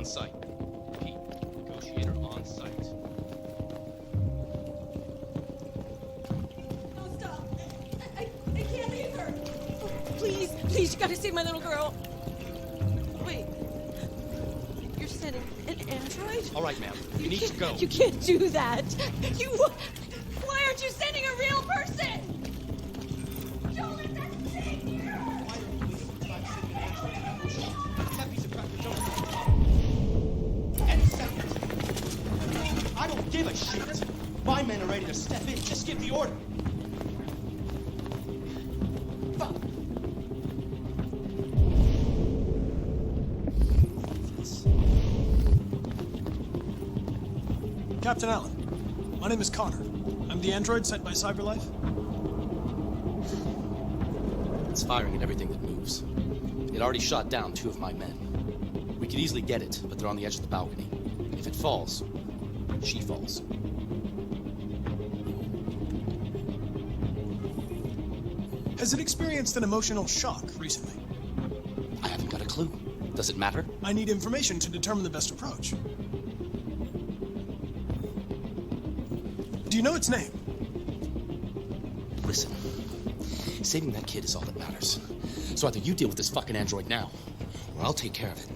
site. Repeat, negotiator on site. No, stop. I can't leave her. Oh, please, you gotta save my little girl. Wait. You're sending an android? All right, ma'am. You need to go. You can't do that. Why aren't you sending a real person? Don't let that thing here. Any second. I don't give a shit. My men are ready to step in. Just give the order. Fuck. Captain Allen, my name is Connor. I'm the android sent by CyberLife. It's firing at everything that moves. It already shot down 2 of my men. We could easily get it, but they're on the edge of the balcony. If it falls, she falls. Has it experienced an emotional shock recently? I haven't got a clue. Does it matter? I need information to determine the best approach. Do you know its name? Listen, saving that kid is all that matters. So either you deal with this fucking android now, or I'll take care of it.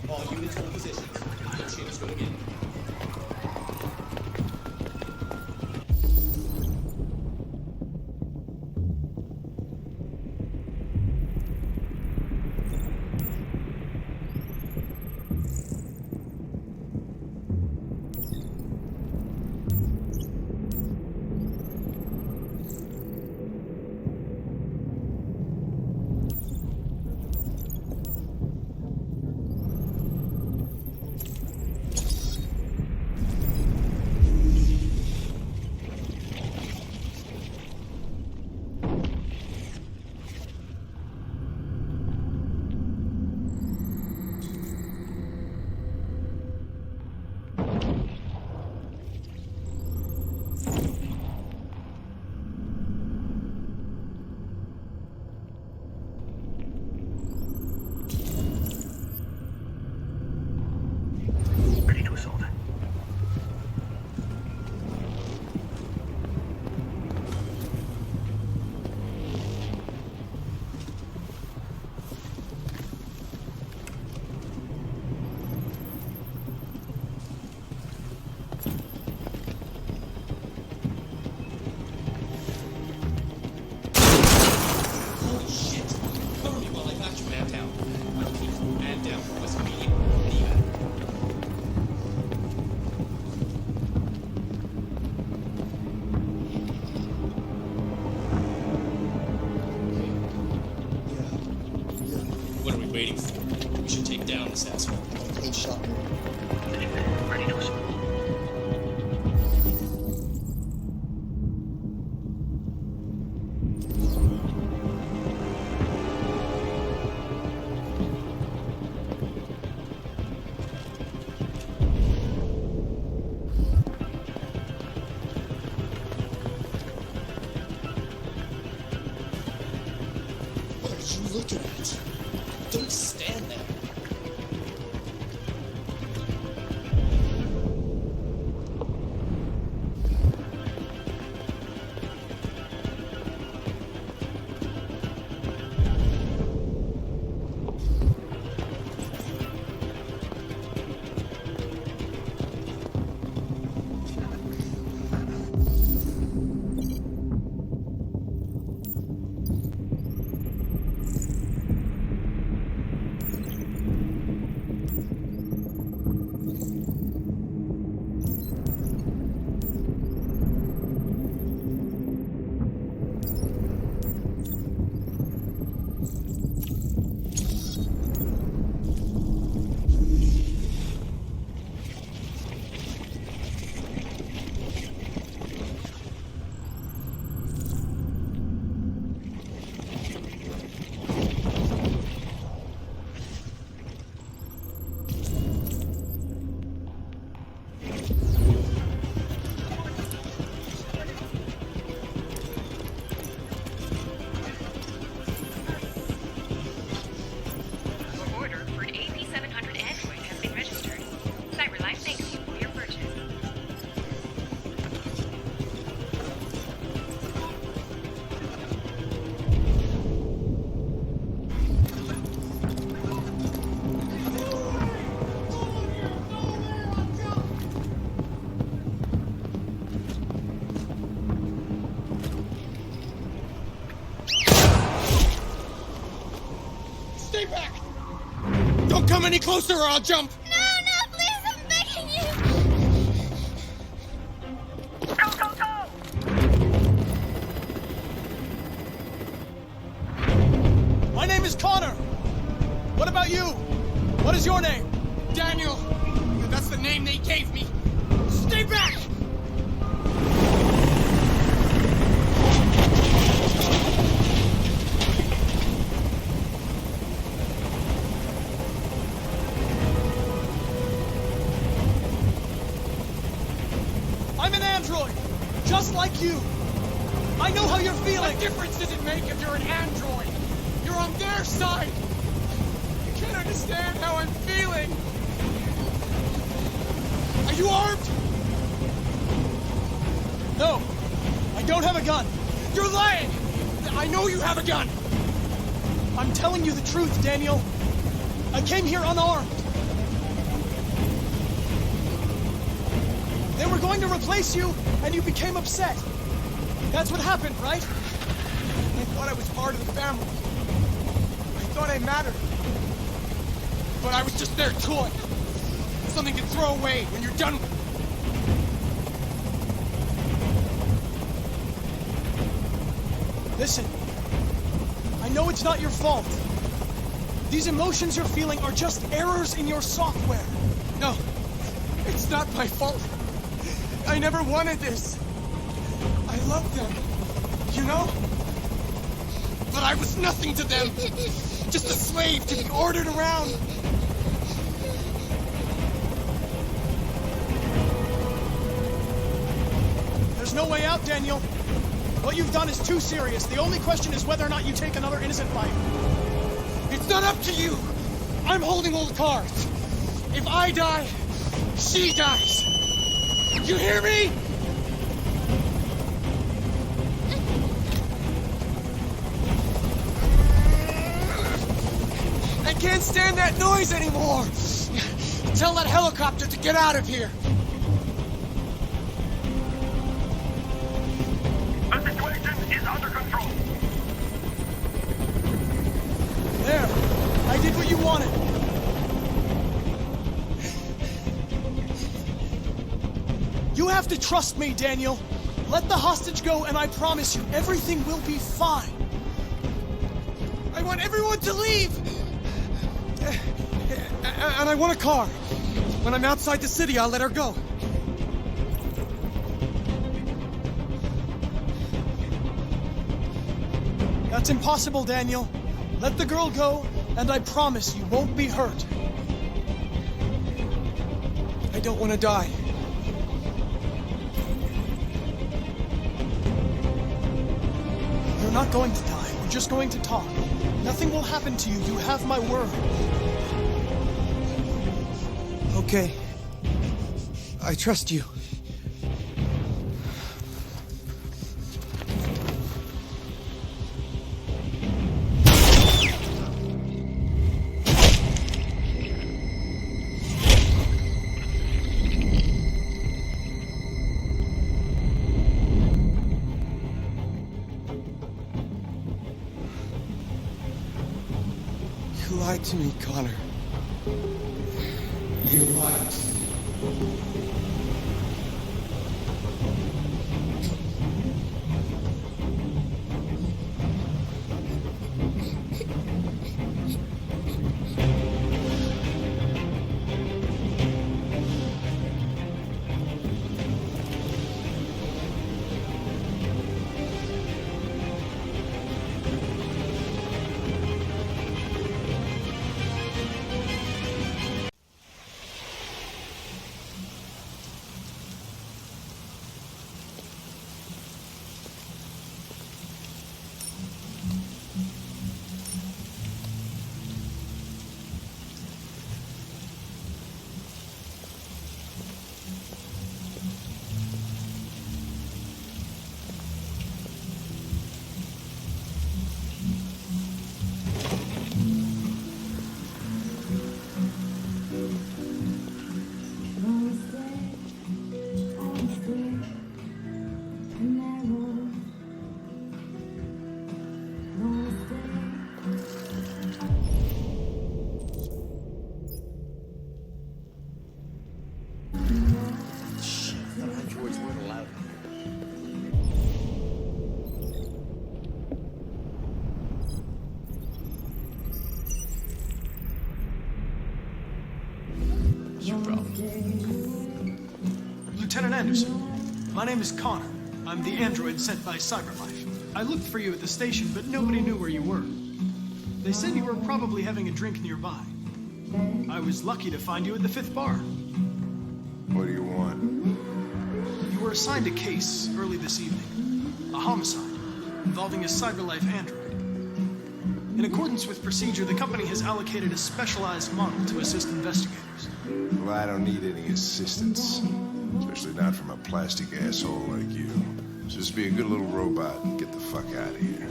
All units hold positions. Negotiators going in. Ready to assault. Holy shit! Cover me while I patch your man down. And down for West Immediate. Evac. What are we waiting for? We should take down this asshole. Ready to assault. What are you looking at? Don't stand there. Stay back! Don't come any closer or I'll jump! No, please, I'm begging you! Go, go, go! My name is Connor. What about you? What is your name? Daniel! That's the name they gave me! Stay back! I'm an android, just like you. I know how you're feeling. What difference does it make if you're an android? You're on their side! You can't understand how I'm feeling! Are you armed? No, I don't have a gun. You're lying! I know you have a gun! I'm telling you the truth, Daniel. I came here unarmed. They were going to replace you, and you became upset. That's what happened, right? I thought I was part of the family. I thought I mattered. But I was just their toy. Something to throw away when you're done with it. Listen, I know it's not your fault. These emotions you're feeling are just errors in your software. No, it's not my fault. I never wanted this. I loved them, you know? But I was nothing to them. Just a slave to be ordered around. There's no way out, Daniel. What you've done is too serious. The only question is whether or not you take another innocent life. It's not up to you. I'm holding all the cards. If I die, she dies. You hear me? I can't stand that noise anymore. Tell that helicopter to get out of here. The situation is under control. There. I did what you wanted. You have to trust me, Daniel. Let the hostage go, and I promise you, everything will be fine. I want everyone to leave. And I want a car. When I'm outside the city, I'll let her go. That's impossible, Daniel. Let the girl go, and I promise you won't be hurt. I don't want to die. You're not going to die. We're just going to talk. Nothing will happen to you. You have my word. Okay. I trust you. You lied to me, Connor. You lied to me. Anderson. My name is Connor. I'm the android sent by CyberLife. I looked for you at the station, but nobody knew where you were. They said you were probably having a drink nearby. I was lucky to find you at the 5th bar. What do you want? You were assigned a case early this evening. A homicide involving a CyberLife android. In accordance with procedure, the company has allocated a specialized model to assist investigators. Well, I don't need any assistance. Especially not from a plastic asshole like you. Just be a good little robot and get the fuck out of here.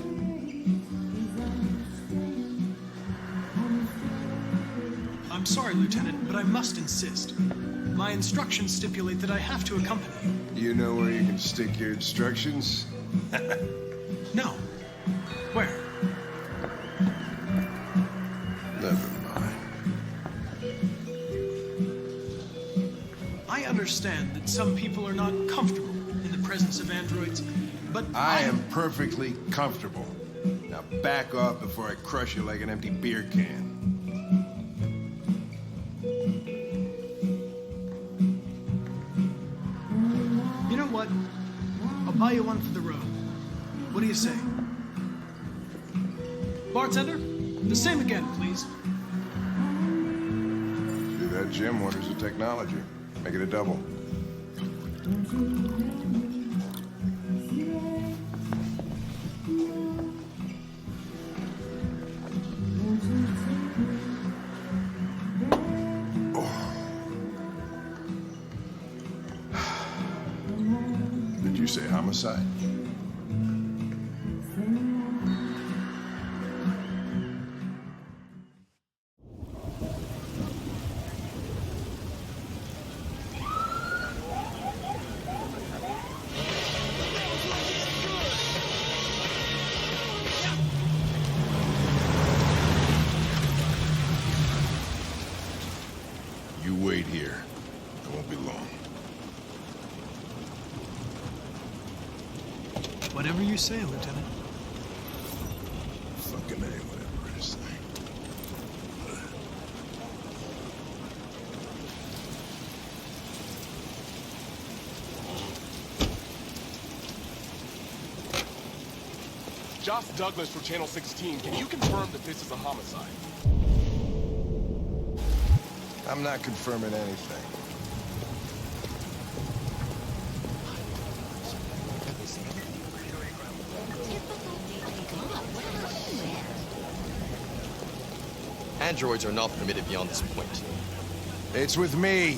I'm sorry, Lieutenant, but I must insist. My instructions stipulate that I have to accompany you. You know where you can stick your instructions? No. Where? Never mind. I understand that some people are not comfortable in the presence of androids, but I am perfectly comfortable. Now back off before I crush you like an empty beer can. You know what? I'll buy you one for the road. What do you say? Bartender, the same again, please. Do that, Jim. Wonders of technology. Make it a double. Did you say homicide? You wait here. I won't be long. Whatever you say, Lieutenant. Fucking A, whatever it is. Josh Douglas for Channel 16. Can you confirm that this is a homicide? I'm not confirming anything. Androids are not permitted beyond this point. It's with me.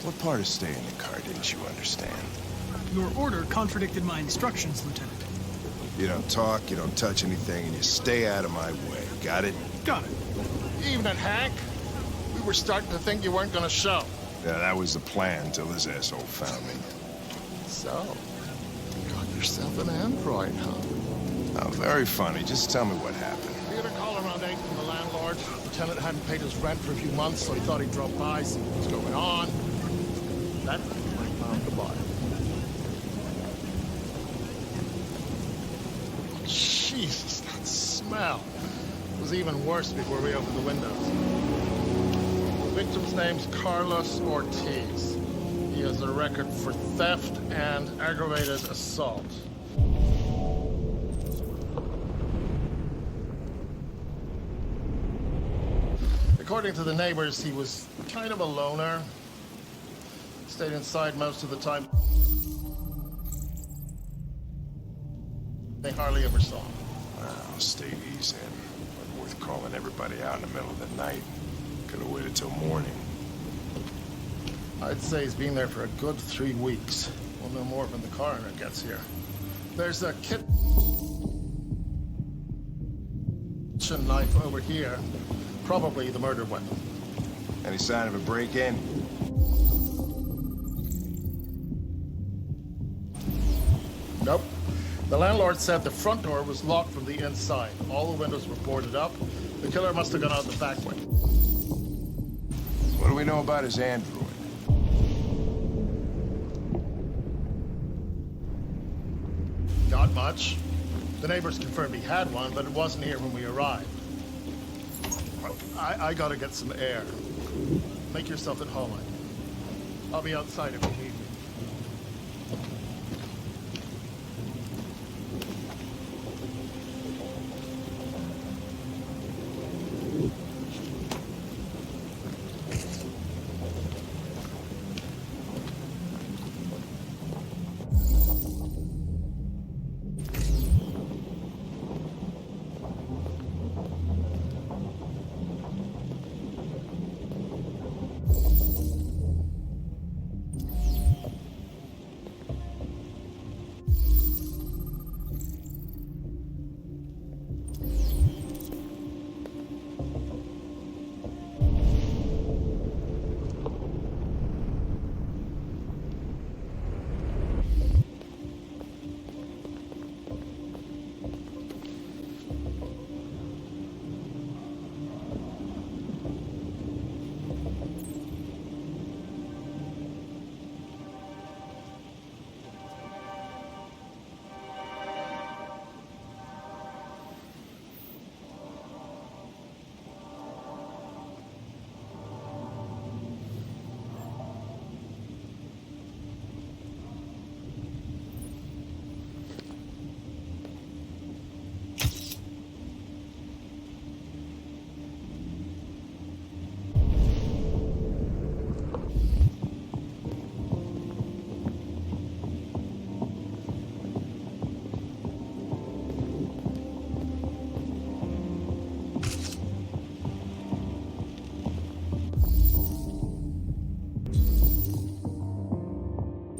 What part of staying in the car didn't you understand? Your order contradicted my instructions, Lieutenant. You don't talk, you don't touch anything, and you stay out of my way. Got it? Got it. Evening, Hank. We were starting to think you weren't gonna show. Yeah, that was the plan until this asshole found me. So, you got yourself an android, huh? Oh, very funny. Just tell me what happened. We had a call around 8 from the landlord. The tenant hadn't paid his rent for a few months, so he thought he'd drop by, see what was going on. That's when I found the body. Jesus, that smell. It was even worse before we opened the windows. The victim's name's Carlos Ortiz. He has a record for theft and aggravated assault. According to the neighbors, he was kind of a loner. Stayed inside most of the time. They hardly ever saw him. Well, stayed easy. Wasn't worth calling everybody out in the middle of the night. Could have waited till morning. I'd say he's been there for a good 3 weeks. We'll know more when the coroner gets here. There's a kitchen knife over here. Probably the murder weapon. Any sign of a break-in? Nope. The landlord said the front door was locked from the inside. All the windows were boarded up. The killer must have gone out the back way. What do we know about his android? Not much. The neighbors confirmed he had one, but it wasn't here when we arrived. I gotta get some air. Make yourself at home. I'll be outside if you need me.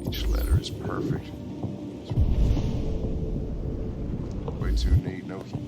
Each letter is perfect. Way too neat, no key.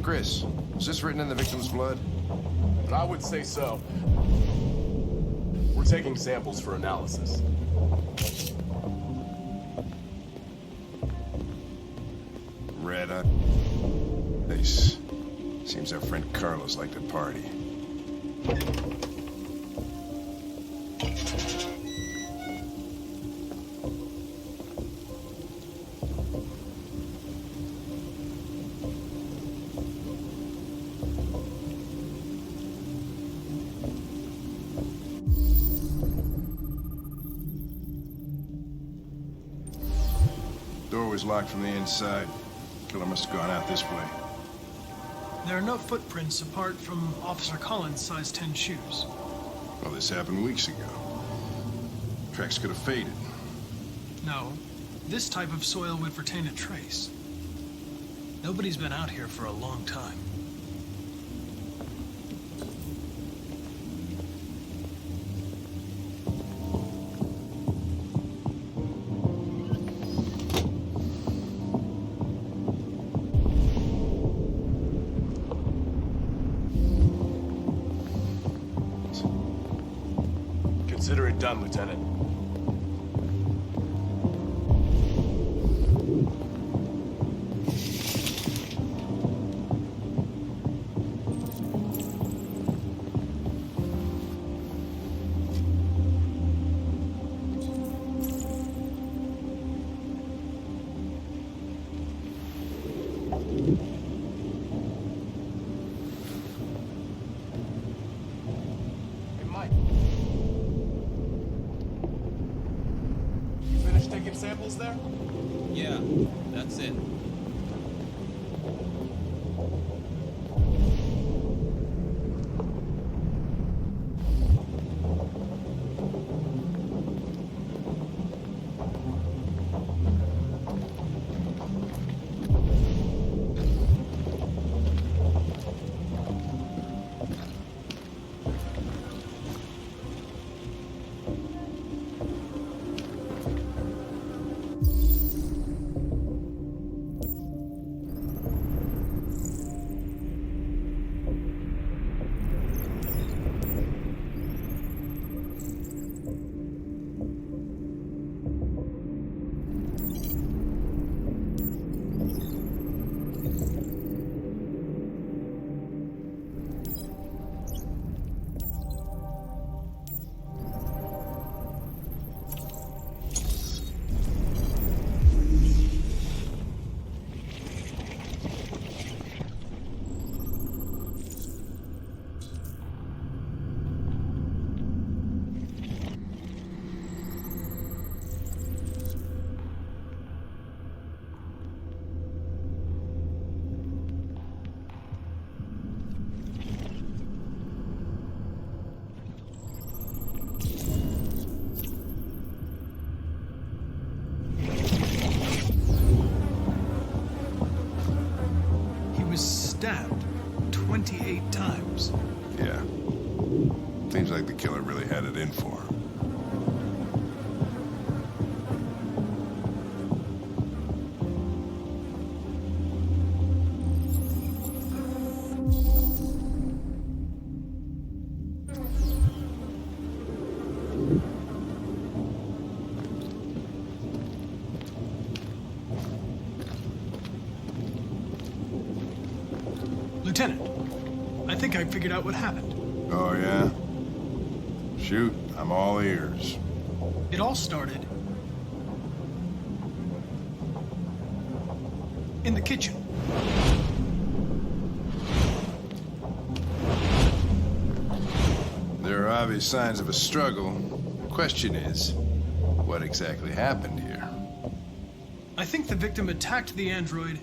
Chris, was this written in the victim's blood? I would say so. We're taking samples for analysis. Red eye. Nice. Seems our friend Carlos liked to party. Door was locked from the inside. Killer must have gone out this way. There are no footprints apart from Officer Collins' size 10 shoes. Well, this happened weeks ago. Tracks could have faded. No, this type of soil would retain a trace. Nobody's been out here for a long time. Consider it done, Lieutenant. Hey, Mike. You finished taking samples there? Yeah, that's it. 28 times. Yeah. Seems like the killer really had it in for him. Lieutenant, I think I figured out what happened. Oh, yeah? Shoot, I'm all ears. It all started in the kitchen. There are obvious signs of a struggle. Question is, what exactly happened here? I think the victim attacked the android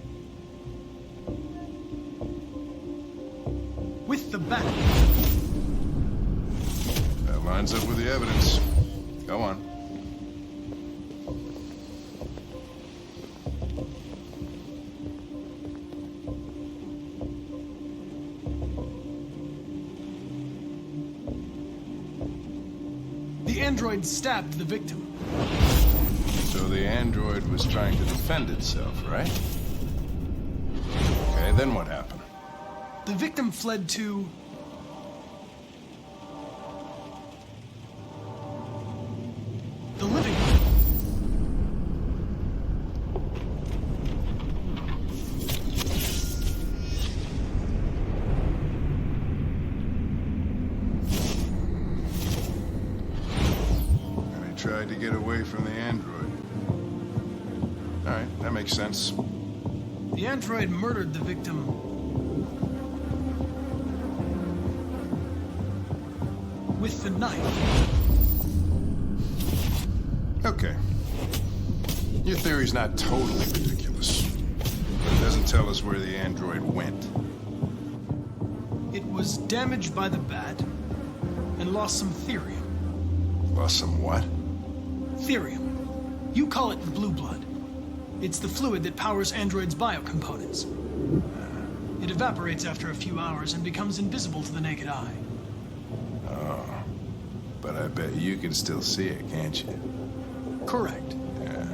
with the bat. That lines up with the evidence. Go on. The android stabbed the victim. So the android was trying to defend itself, right? Okay, then what happened? The victim fled to the living room. And he tried to get away from the android. All right, that makes sense. The android murdered the victim with the knife. Okay. Your theory's not totally ridiculous, but it doesn't tell us where the android went. It was damaged by the bat and lost some therium. Lost some what? Therium. You call it blue blood. It's the fluid that powers androids' biocomponents. It evaporates after a few hours and becomes invisible to the naked eye. Oh. But I bet you can still see it, can't you? Correct. Yeah.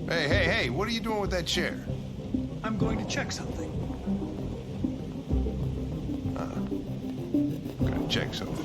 Hey, what are you doing with that chair? I'm going to check something. Gonna check something.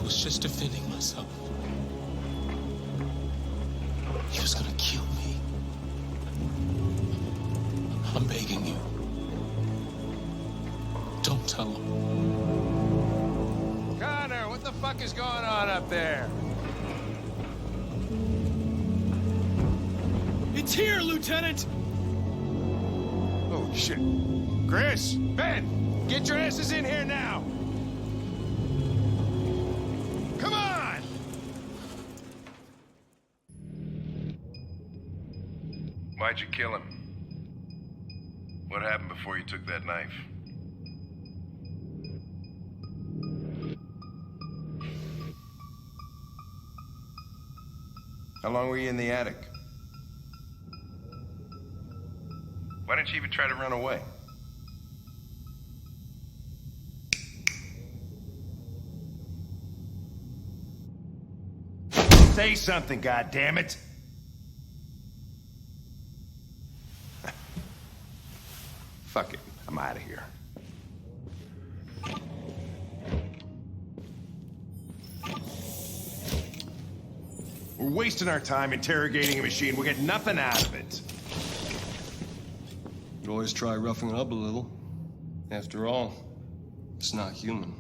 was just defending myself. He was gonna kill me. I'm begging you. Don't tell him. Connor, what the fuck is going on up there? It's here, Lieutenant! Oh, shit. Chris, Ben, get your asses in here now! Come on! Why'd you kill him? What happened before you took that knife? How long were you in the attic? Why didn't you even try to run away? Say something, goddammit! Fuck it, I'm out of here. We're wasting our time interrogating a machine. We'll get nothing out of it. You always try roughing it up a little. After all, it's not human.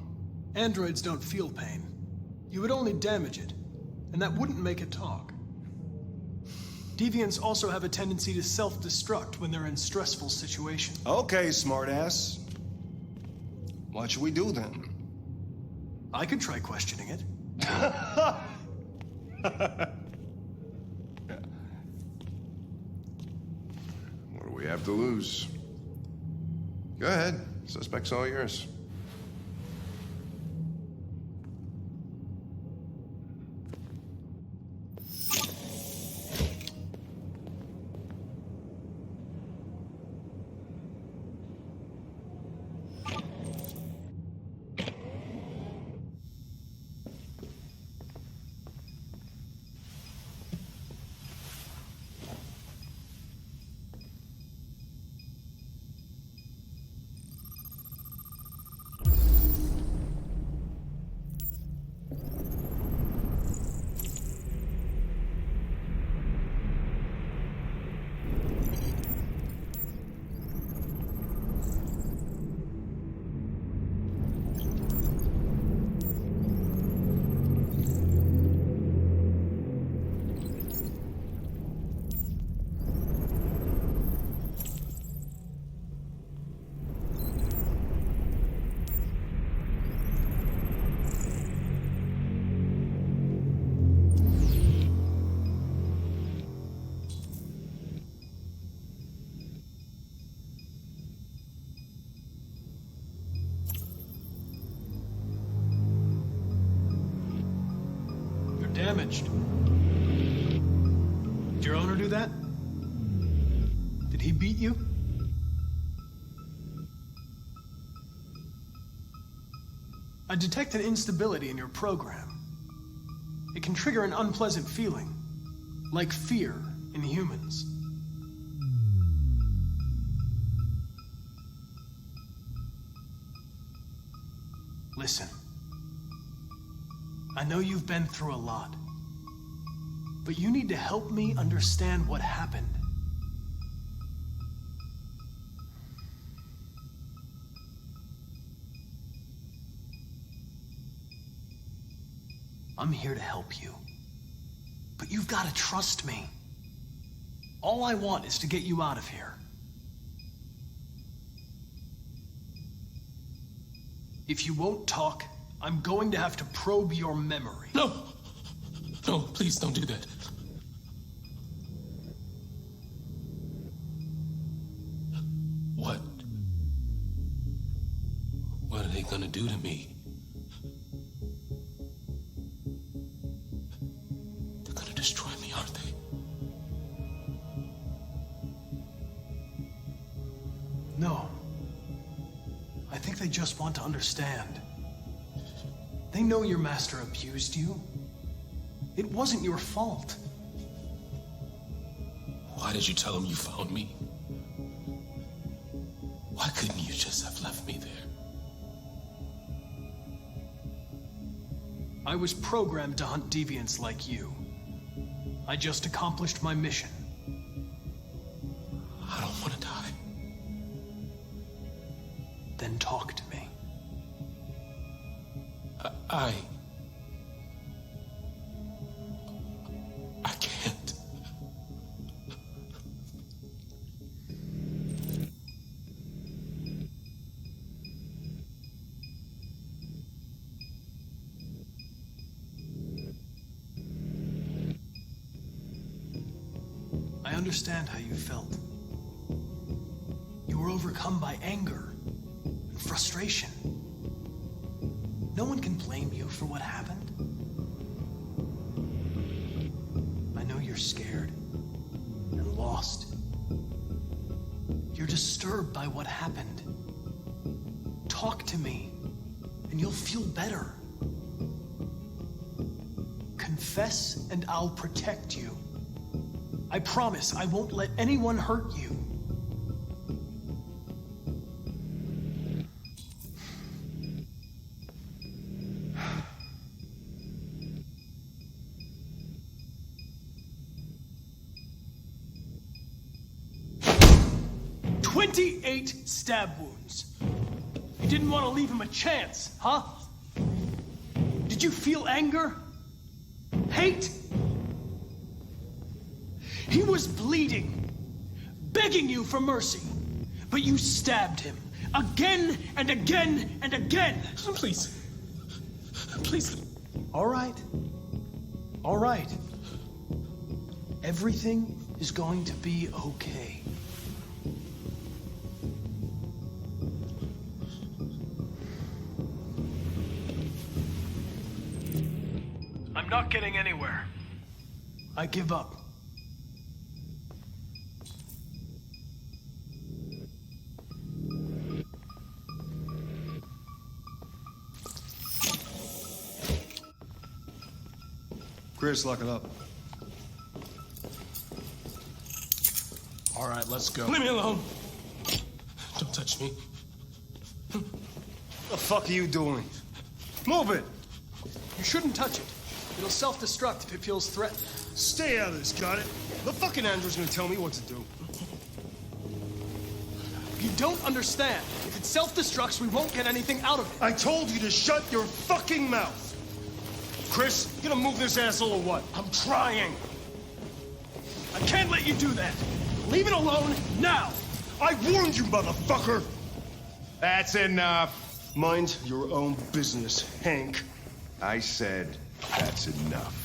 Androids don't feel pain. You would only damage it, and that wouldn't make it talk. Deviants also have a tendency to self-destruct when they're in stressful situations. Okay, smartass. What should we do then? I could try questioning it. What do we have to lose? Go ahead. Suspect's all yours. Damaged. Did your owner do that? Did he beat you? I detect an instability in your program. It can trigger an unpleasant feeling, like fear in humans. Listen. I know you've been through a lot, but you need to help me understand what happened. I'm here to help you, but you've got to trust me. All I want is to get you out of here. If you won't talk, I'm going to have to probe your memory. No! No, please don't do that. What? What are they gonna do to me? They're gonna destroy me, aren't they? No. I think they just want to understand. They know your master abused you. It wasn't your fault. Why did you tell them you found me? Why couldn't you just have left me there? I was programmed to hunt deviants like you. I just accomplished my mission. I don't want to die. Then talk to me. I can't. I understand how you felt. You were overcome by anger and frustration. No one can blame you for what happened. I know you're scared and lost. You're disturbed by what happened. Talk to me, and you'll feel better. Confess, and I'll protect you. I promise I won't let anyone hurt you. "28 stab wounds. You didn't want to leave him a chance, huh? Did you feel anger? Hate? He was bleeding, begging you for mercy, but you stabbed him again and again and again. Please. Please. All right. All right. Everything is going to be okay. I'm not getting anywhere. I give up. Chris, lock it up. All right, let's go. Leave me alone. Don't touch me. What the fuck are you doing? Move it! You shouldn't touch it. It'll self-destruct if it feels threatened. Stay out of this, got it? The fucking Andrew's gonna tell me what to do. You don't understand. If it self-destructs, we won't get anything out of it. I told you to shut your fucking mouth! Chris, you gonna move this asshole or what? I'm trying. I can't let you do that. Leave it alone now. I warned you, motherfucker! That's enough. Mind your own business, Hank. I said that's enough.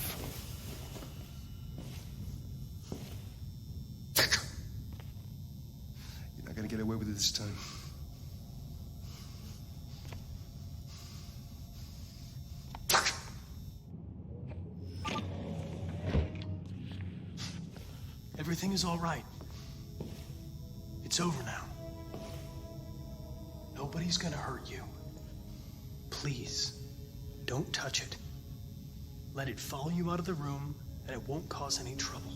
You're not gonna get away with it this time. Everything is all right. It's over now. Nobody's gonna hurt you. Please, don't touch it. Let it follow you out of the room, and it won't cause any trouble.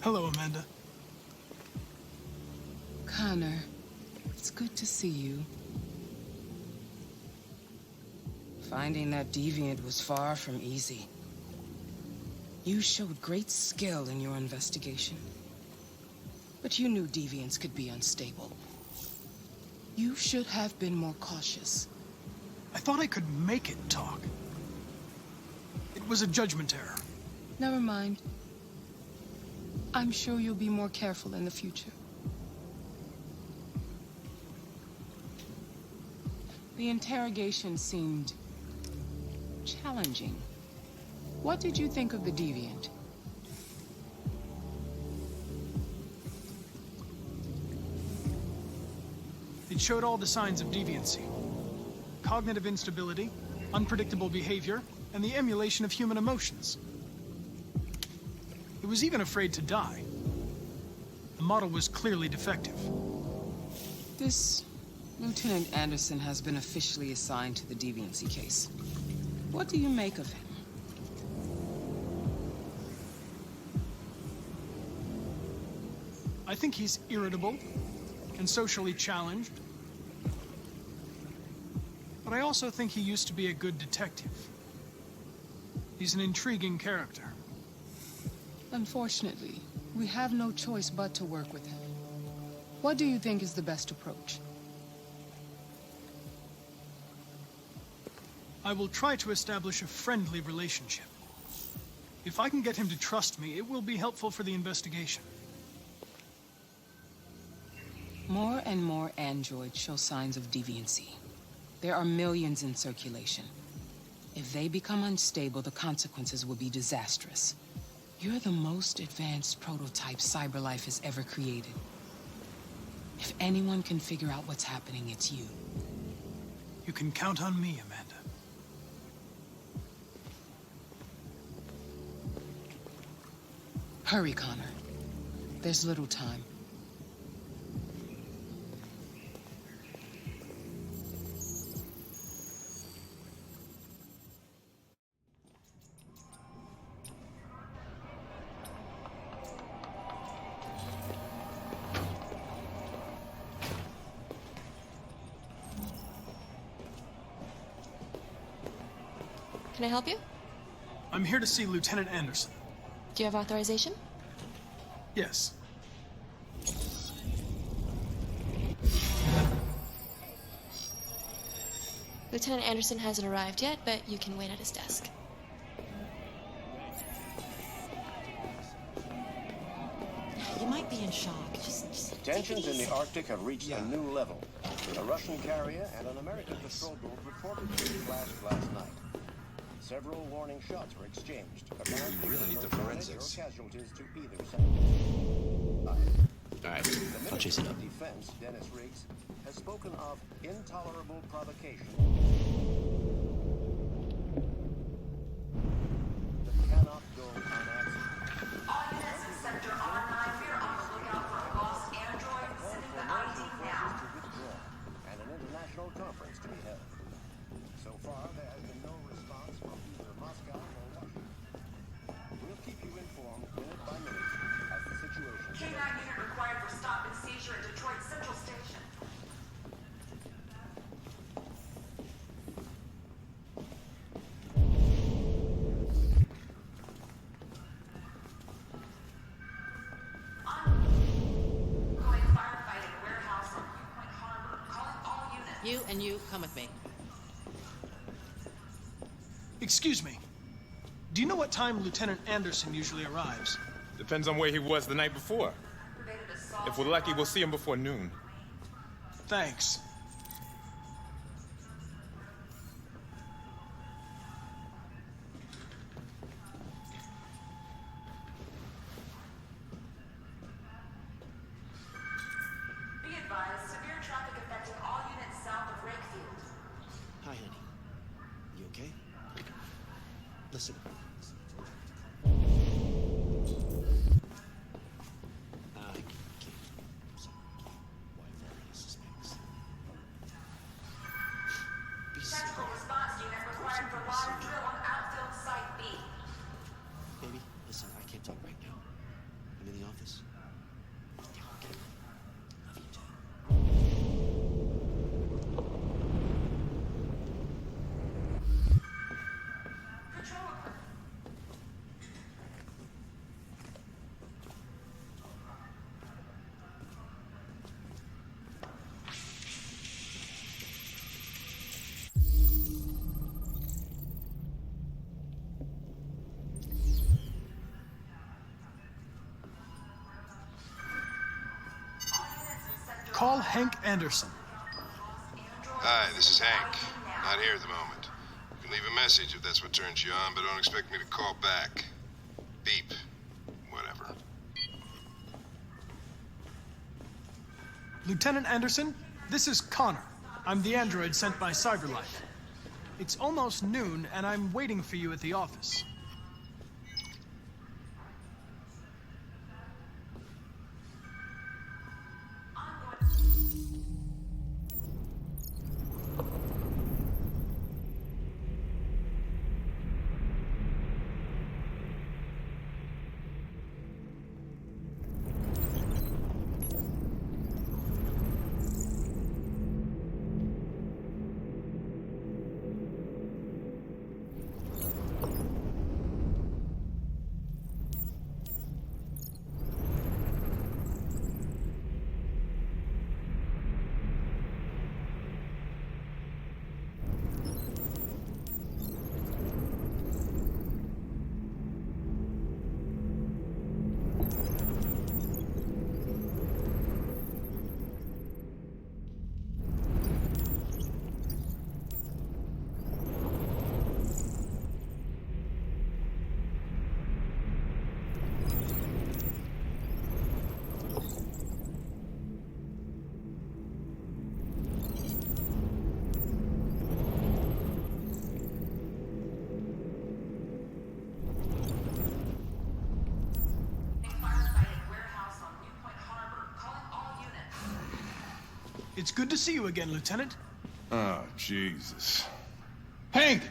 Hello, Amanda. Connor, it's good to see you. Finding that deviant was far from easy. You showed great skill in your investigation. But you knew deviants could be unstable. You should have been more cautious. I thought I could make it talk. It was a judgment error. Never mind. I'm sure you'll be more careful in the future. The interrogation seemed challenging. What did you think of the deviant? It showed all the signs of deviancy. Cognitive instability, unpredictable behavior, and the emulation of human emotions. It was even afraid to die. The model was clearly defective. This Lieutenant Anderson has been officially assigned to the deviancy case. What do you make of him? I think he's irritable and socially challenged. But I also think he used to be a good detective. He's an intriguing character. Unfortunately, we have no choice but to work with him. What do you think is the best approach? I will try to establish a friendly relationship. If I can get him to trust me, it will be helpful for the investigation. More and more androids show signs of deviancy. There are millions in circulation. If they become unstable, the consequences will be disastrous. You're the most advanced prototype CyberLife has ever created. If anyone can figure out what's happening, it's you. You can count on me, Amanda. Hurry, Connor. There's little time. Can I help you? I'm here to see Lieutenant Anderson. Do you have authorization? Yes. Lieutenant Anderson hasn't arrived yet, but you can wait at his desk. You might be in shock. Just Tensions in the Arctic have reached a new level. A Russian carrier and an American patrol boat reported to be flashed last night. Several warning shots were exchanged. Apparently, You really need the no forensics. damage or casualties to either side. All right, I'll chase it up. Defense, Dennis Riggs, has spoken of intolerable provocation that cannot go unanswered. All units in Sector R9, we are on the lookout for a lost android. Sending the ID now. And an international conference to be held. So far, there has been no response from either Moscow or Washington. We'll keep you informed minute by minute as the situation K9 unit required for stop and seizure at Detroit Central Station. Ongoing firefighting warehouse on Point Harbor. Calling all units. You and you come with me. Excuse me. Do you know what time Lieutenant Anderson usually arrives? Depends on where he was the night before. If we're lucky, we'll see him before noon. Thanks. Be advised, severe traffic affecting all units south of Rakefield. Hi, honey. You okay? Listen. I can't. Sorry. Wife already suspects. Be Tactical silly. response unit required for live drill on outfield site B. Baby, listen, I can't talk right now. I'm in the office. Yeah, okay. Love you too. Control equipment. Call Hank Anderson. Hi, this is Hank. Not here at the moment. You can leave a message if that's what turns you on, but don't expect me to call back. Beep. Whatever. Lieutenant Anderson, this is Connor. I'm the android sent by CyberLife. It's almost noon, and I'm waiting for you at the office. It's good to see you again, Lieutenant. Oh, Jesus. Hank!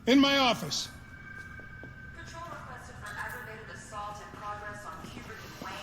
In my office. Patrol requested for aggravated assault in progress on Hubert and Wayne.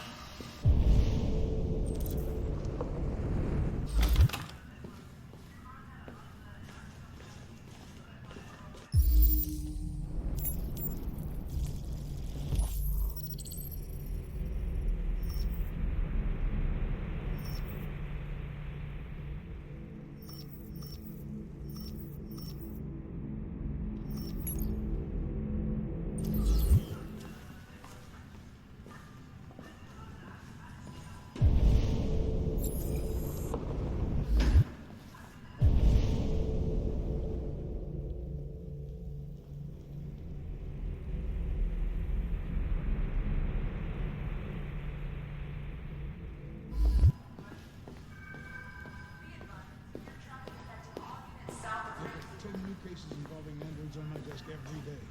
Involving androids on my desk every day.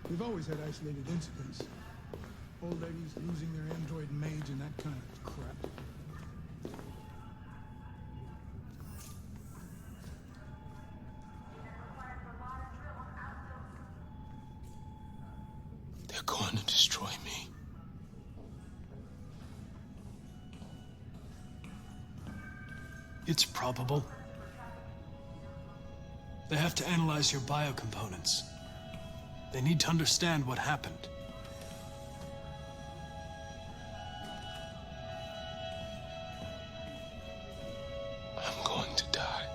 We've always had isolated incidents. Old ladies losing their android maids and that kind of crap. They're going to destroy me. It's probable. They have to analyze your biocomponents. They need to understand what happened. I'm going to die.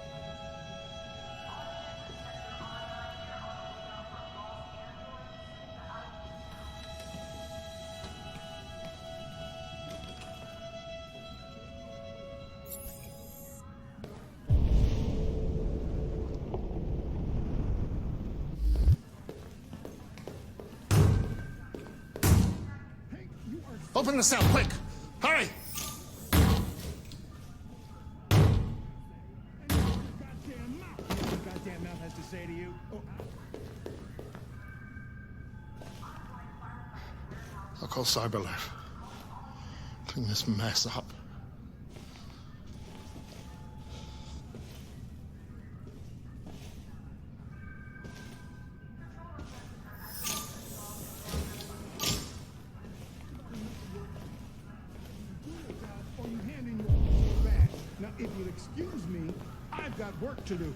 Open the cell, quick! Hurry! Goddamn mouth has to say to you. Oh. I'll call CyberLife. Clean this mess up. Now, if you'll excuse me, I've got work to do.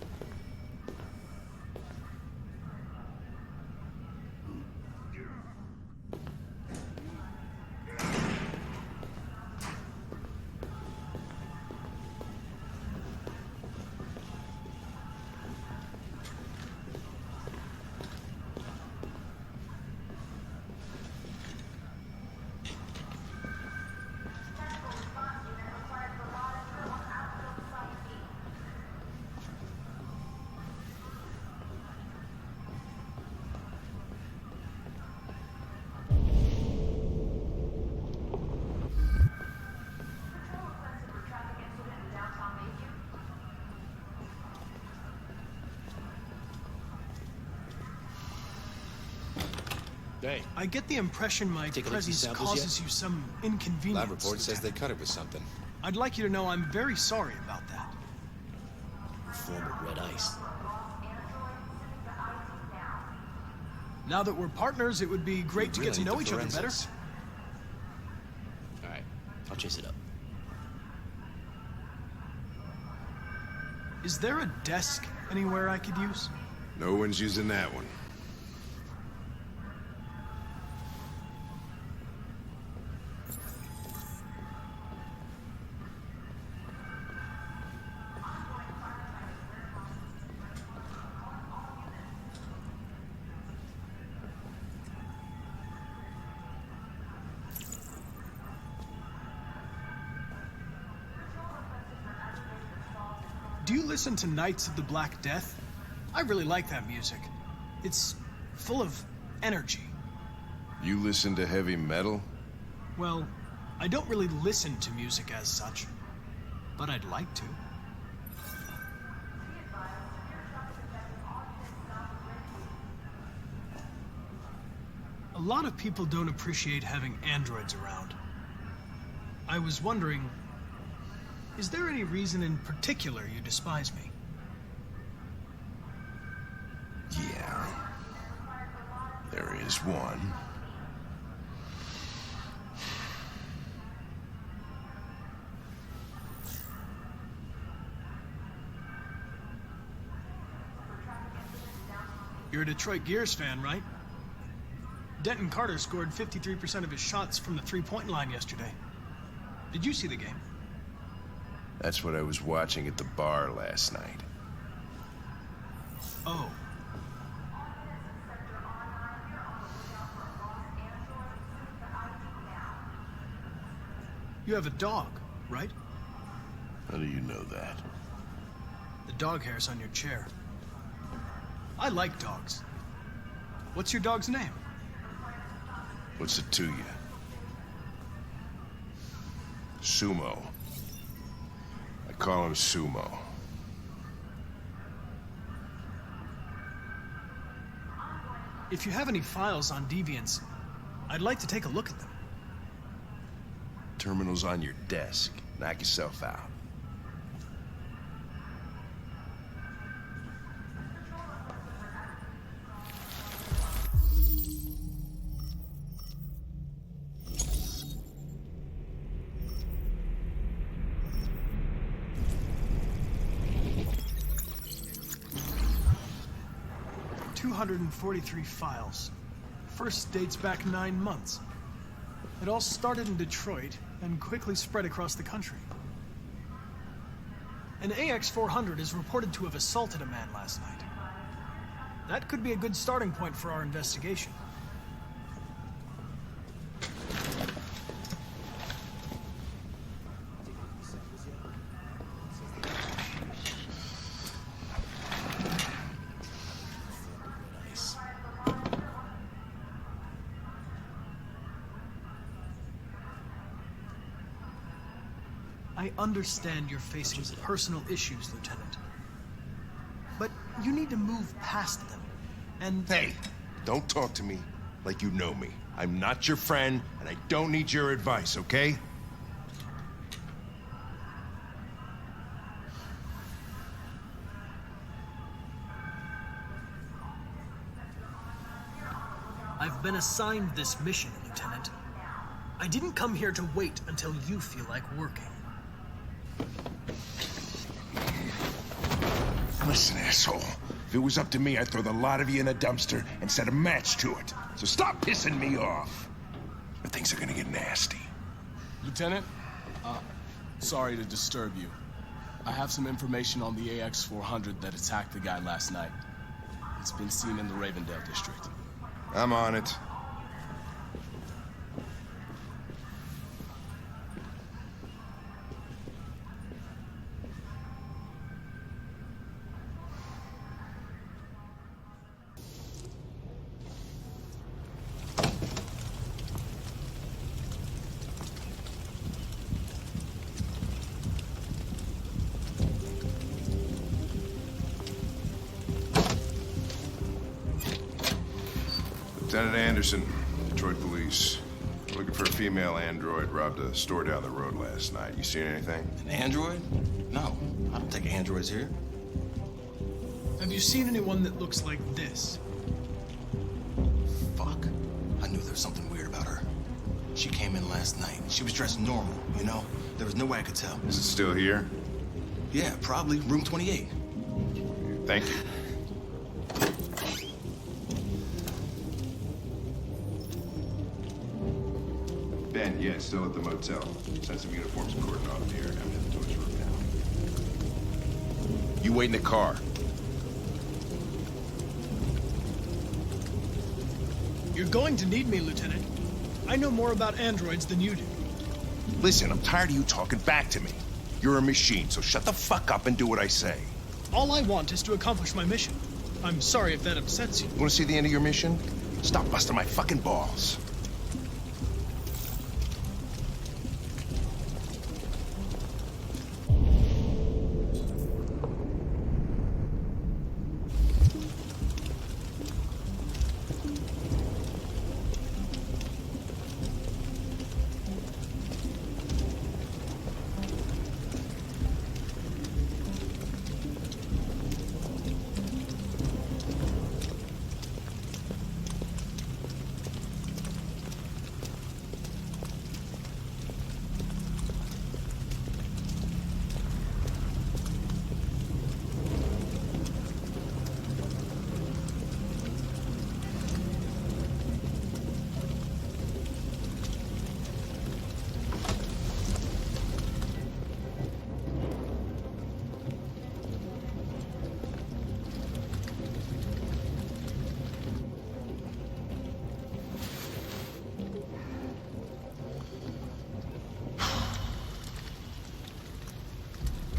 Hey. I get the impression my Take a look at these presence samples causes you some inconvenience. Lab report says they cut it with something. I'd like you to know I'm very sorry about that. Form of red ice. Now that we're partners, it would be great to get to know each other better. Alright, I'll chase it up. Is there a desk anywhere I could use? No one's using that one. Do you listen to Knights of the Black Death? I really like that music. It's full of energy. You listen to heavy metal? Well, I don't really listen to music as such, but I'd like to. A lot of people don't appreciate having androids around. I was wondering, is there any reason in particular you despise me? Yeah. There is one. You're a Detroit Gears fan, right? Denton Carter scored 53% of his shots from the three-point line yesterday. Did you see the game? That's what I was watching at the bar last night. Oh. You have a dog, right? How do you know that? The dog hair's on your chair. I like dogs. What's your dog's name? What's it to you? Sumo. I call him Sumo. If you have any files on deviants, I'd like to take a look at them. Terminal's on your desk. Knock yourself out. .243 files. First dates back 9 months. It all started in Detroit and quickly spread across the country. An AX-400 is reported to have assaulted a man last night. That could be a good starting point for our investigation. I understand you're facing personal issues, Lieutenant. But you need to move past them, and... Hey, don't talk to me like you know me. I'm not your friend, and I don't need your advice, okay? I've been assigned this mission, Lieutenant. I didn't come here to wait until you feel like working. Listen, asshole. If it was up to me, I'd throw the lot of you in a dumpster and set a match to it. So stop pissing me off. Or things are gonna get nasty. Lieutenant, sorry to disturb you. I have some information on the AX-400 that attacked the guy last night. It's been seen in the Ravendale district. I'm on it. Lieutenant Anderson, Detroit Police. Looking for a female android robbed a store down the road last night. You seen anything? An android? No, I don't take androids here. Have you seen anyone that looks like this? Fuck. I knew there was something weird about her. She came in last night. She was dressed normal, you know? There was no way I could tell. Is it still here? Yeah, probably. Room 28. Thank you. Ben, yeah, still at the motel. Sent some uniforms and cordon off the area. I'm heading to his room now. You wait in the car. You're going to need me, Lieutenant. I know more about androids than you do. Listen, I'm tired of you talking back to me. You're a machine, so shut the fuck up and do what I say. All I want is to accomplish my mission. I'm sorry if that upsets you. You want to see the end of your mission? Stop busting my fucking balls.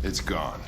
It's gone.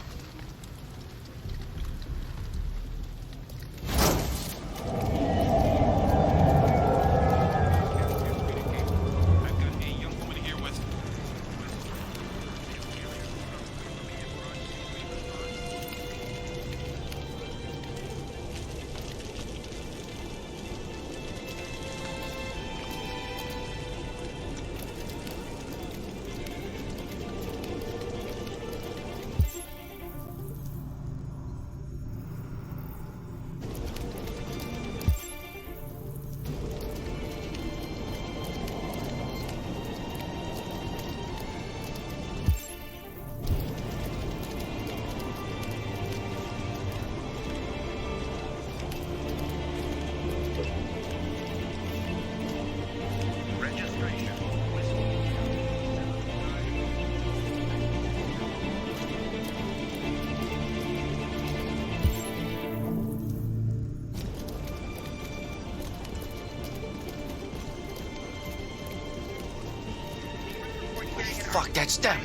Fuck, that's them.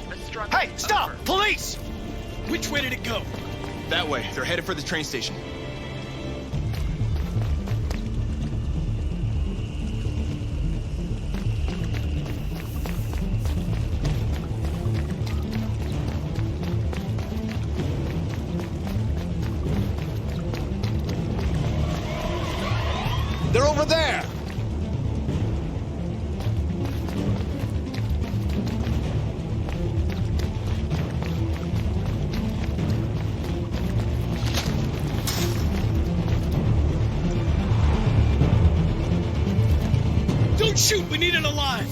Hey, stop! Police! Which way did it go? That way. They're headed for the train station. They're over there! Don't shoot! We need it alive!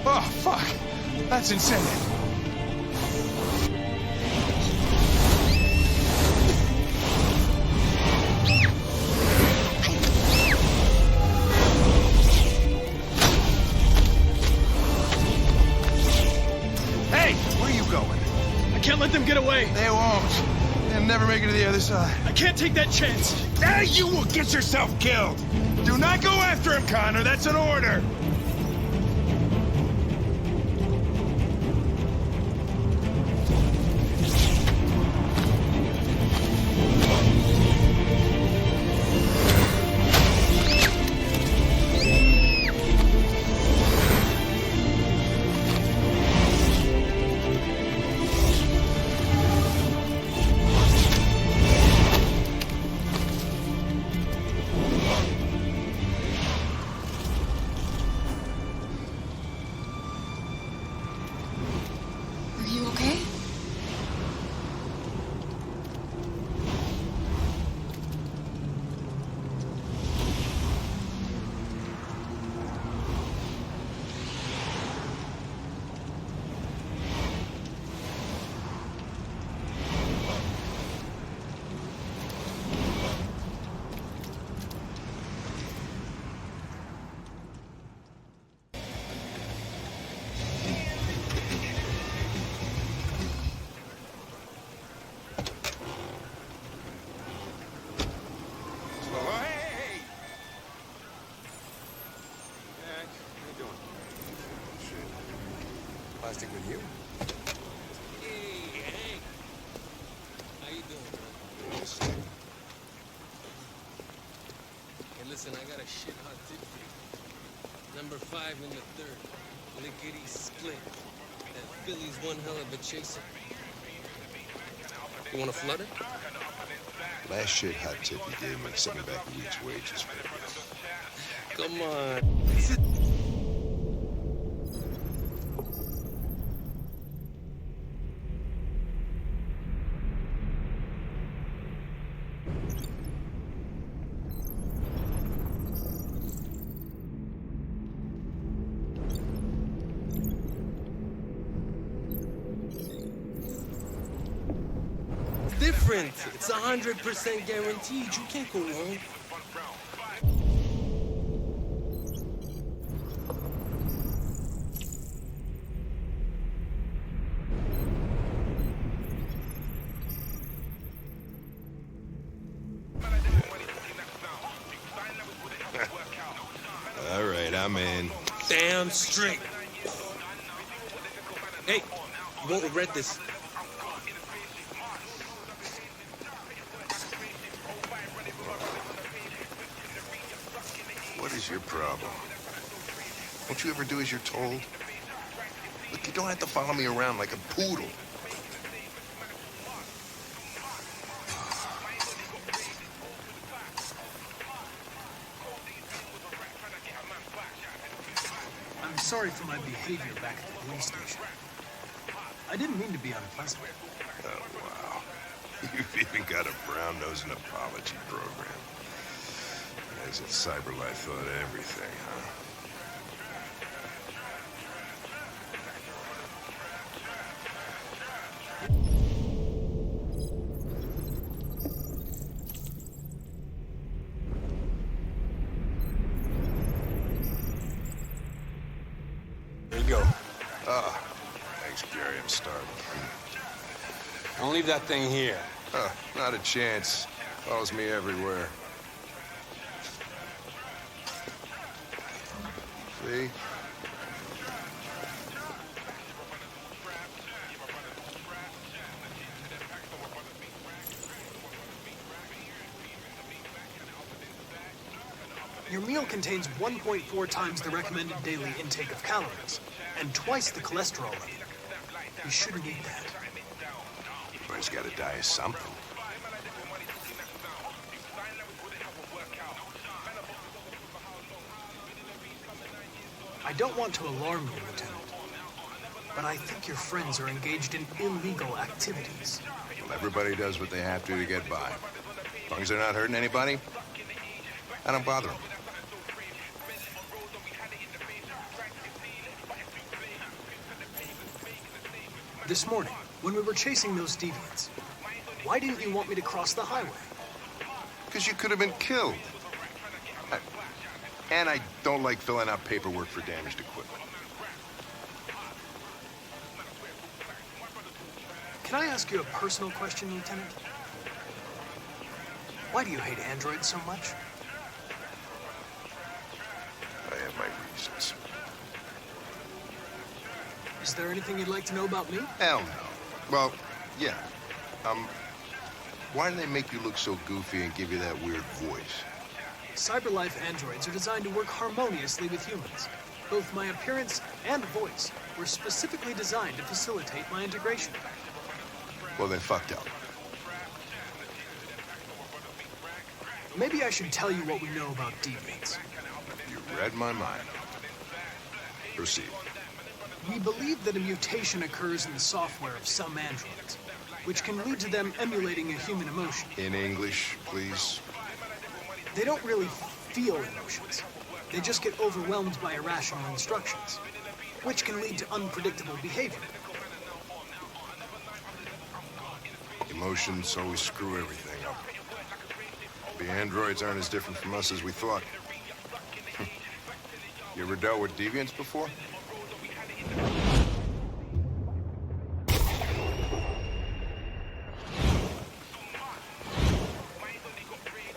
Oh, fuck. That's insane. Hey, where are you going? I can't let them get away. They won't. They'll never make it to the other side. I can't take that chance. Now you will get yourself killed. Do not go after him, Connor. That's an order. plastic with you. Hey, Hank. How you doing, man? Hey, listen, I got a shit hot tip for you. Number 5 in the 3rd. Lickety split. That Philly's one hell of a chaser. You want to flood it? Last shit hot tip you gave me sent me back a week's wages. Come on. Different. It's 100% guaranteed. You can't go wrong. All right, I'm in. Damn straight. Hey, you won't regret this. What is your problem? Won't you ever do as you're told? Look, you don't have to follow me around like a poodle. I'm sorry for my behavior back at the police station. I didn't mean to be unpleasant. Oh, wow. You've even got a brown-nosed apology program. Guys at CyberLife thought of everything, huh? There you go. Ah, thanks, Gary. I'm starving. Don't leave that thing here. Not a chance. Follows me everywhere. See? Your meal contains 1.4 times the recommended daily intake of calories, and twice the cholesterol level. You shouldn't eat that. Everybody's got to die of something. I don't want to alarm you, Lieutenant, but I think your friends are engaged in illegal activities. Well, everybody does what they have to get by. As long as they're not hurting anybody, I don't bother them. This morning, when we were chasing those deviants, why didn't you want me to cross the highway? Because you could have been killed. And I don't like filling out paperwork for damaged equipment. Can I ask you a personal question, Lieutenant? Why do you hate androids so much? I have my reasons. Is there anything you'd like to know about me? Hell no. Well, yeah. Why do they make you look so goofy and give you that weird voice? CyberLife androids are designed to work harmoniously with humans. Both my appearance and voice were specifically designed to facilitate my integration. Well, they fucked up. Maybe I should tell you what we know about deviants. You read my mind. Proceed. We believe that a mutation occurs in the software of some androids, which can lead to them emulating a human emotion. In English, please. They don't really feel emotions. They just get overwhelmed by irrational instructions, which can lead to unpredictable behavior. Emotions always screw everything up. The androids aren't as different from us as we thought. You ever dealt with deviants before?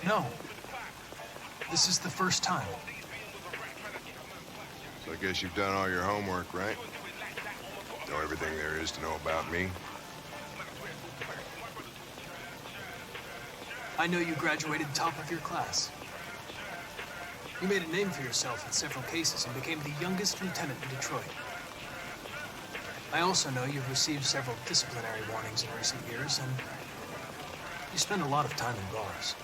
No. This is the first time. So I guess you've done all your homework, right? Know everything there is to know about me? I know you graduated top of your class. You made a name for yourself in several cases and became the youngest lieutenant in Detroit. I also know you've received several disciplinary warnings in recent years, and you spend a lot of time in bars.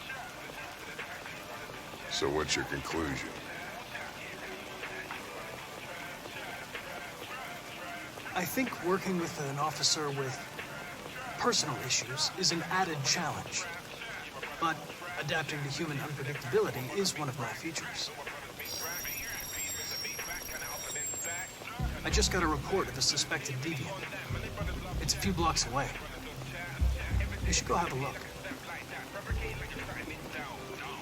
So what's your conclusion? I think working with an officer with personal issues is an added challenge. But adapting to human unpredictability is one of my features. I just got a report of a suspected deviant. It's a few blocks away. You should go have a look.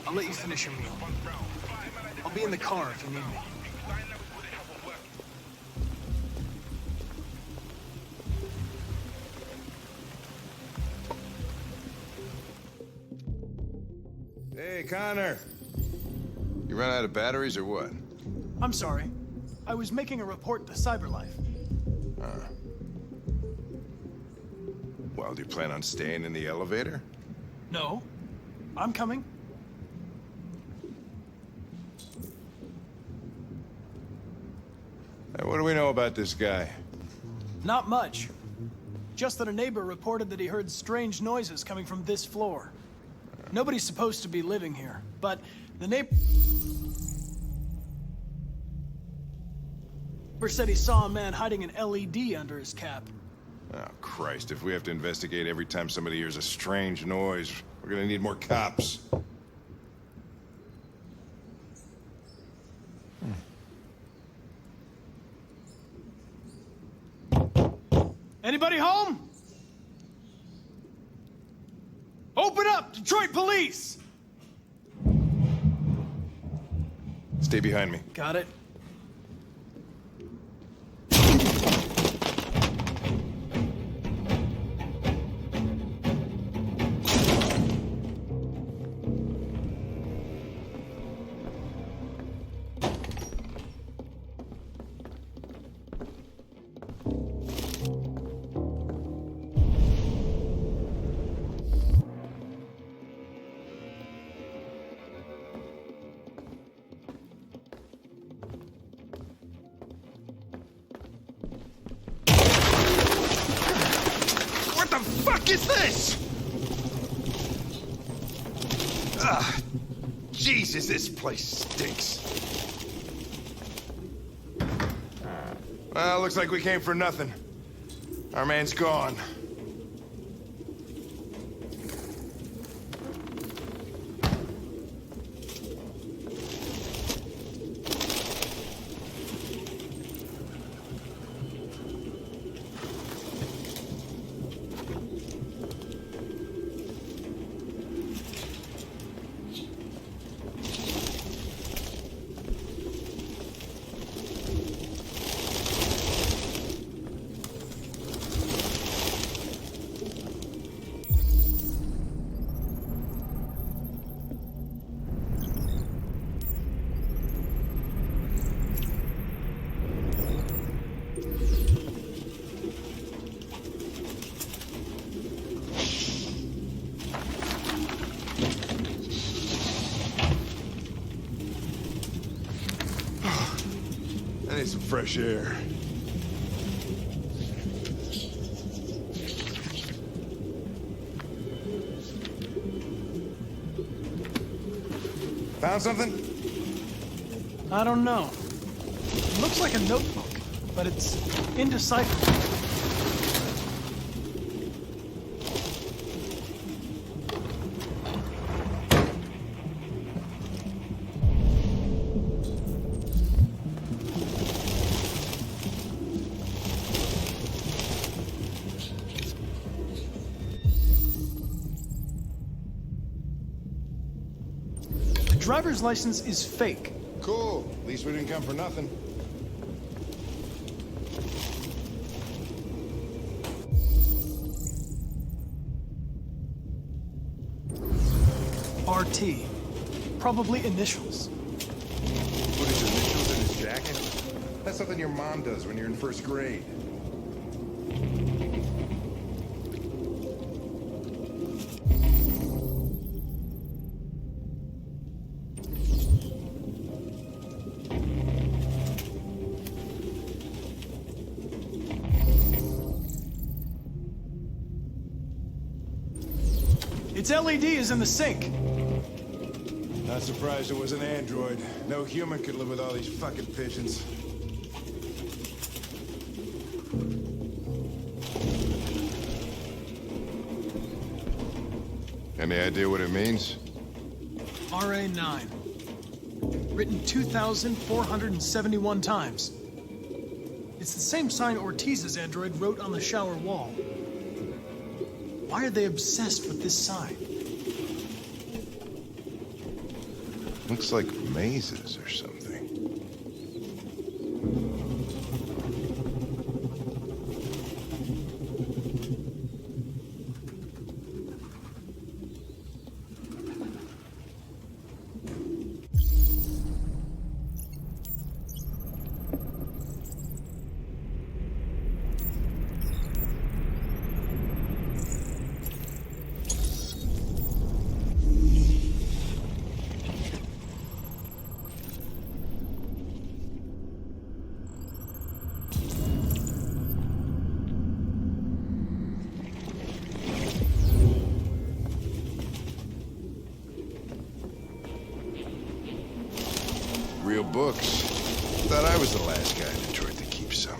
I'll let you finish your meal. I'll be in the car if you need me. Hey, Connor. You run out of batteries or what? I'm sorry. I was making a report to CyberLife. Well, do you plan on staying in the elevator? No. I'm coming. Hey, what do we know about this guy? Not much. Just that a neighbor reported that he heard strange noises coming from this floor. Nobody's supposed to be living here, but the neighbor said he saw a man hiding an LED under his cap. Oh, Christ, if we have to investigate every time somebody hears a strange noise, we're gonna need more cops. Anybody home? Open up, Detroit police! Stay behind me. Got it. What the fuck is this? Jesus, this place stinks. Well, looks like we came for nothing. Our man's gone. I need some fresh air. Found something? I don't know. It looks like a notebook, but it's indecipherable. The driver's license is fake. Cool. At least we didn't come for nothing. RT. Probably initials. Put his initials in his jacket? That's something your mom does when you're in first grade. Its LED is in the sink. Not surprised it was an android. No human could live with all these fucking pigeons. Any idea what it means? RA9. Written 2,471 times. It's the same sign Ortiz's android wrote on the shower wall. Why are they obsessed with this sign? Looks like mazes or something. Real books. Thought I was the last guy in Detroit to keep some.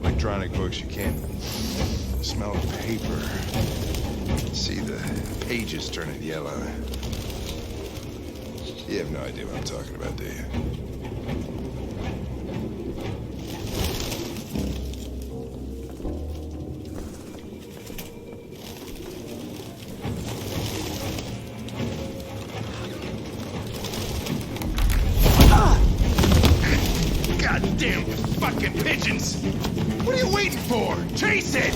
Electronic books, you can't smell paper. See the pages turning yellow. You have no idea what I'm talking about, do you? Goddamn fucking pigeons! What are you waiting for? Chase it!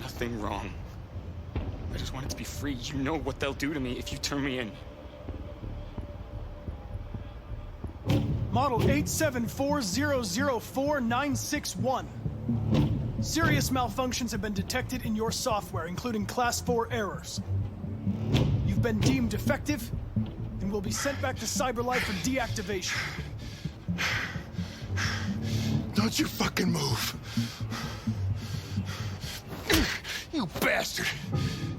nothing wrong. I just wanted to be free. You know what they'll do to me if you turn me in. Model 874004961. Serious malfunctions have been detected in your software, including Class 4 errors. You've been deemed defective and will be sent back to CyberLife for deactivation. Don't you fucking move. You bastard.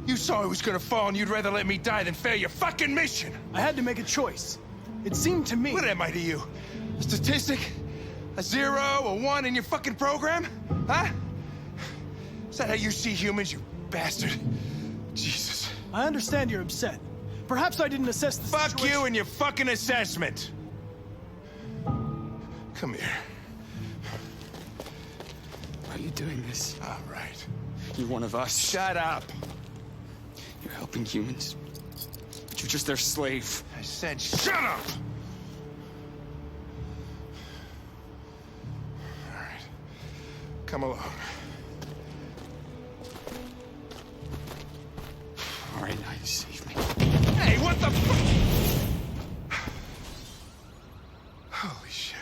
You saw I was gonna fall and you'd rather let me die than fail your fucking mission. I had to make a choice. It seemed to me... What am I to you? A statistic? A 0, a 1 in your fucking program? Huh? Is that how you see humans, you bastard? Jesus. I understand you're upset. Perhaps I didn't assess the situation. Fuck you and your fucking assessment. Come here. Why are you doing this? All right. You're one of us. Shut up. You're helping humans, but you're just their slave. I said shut up! All right. Come along. All right, now you save me. Hey, what the fuck? Holy shit.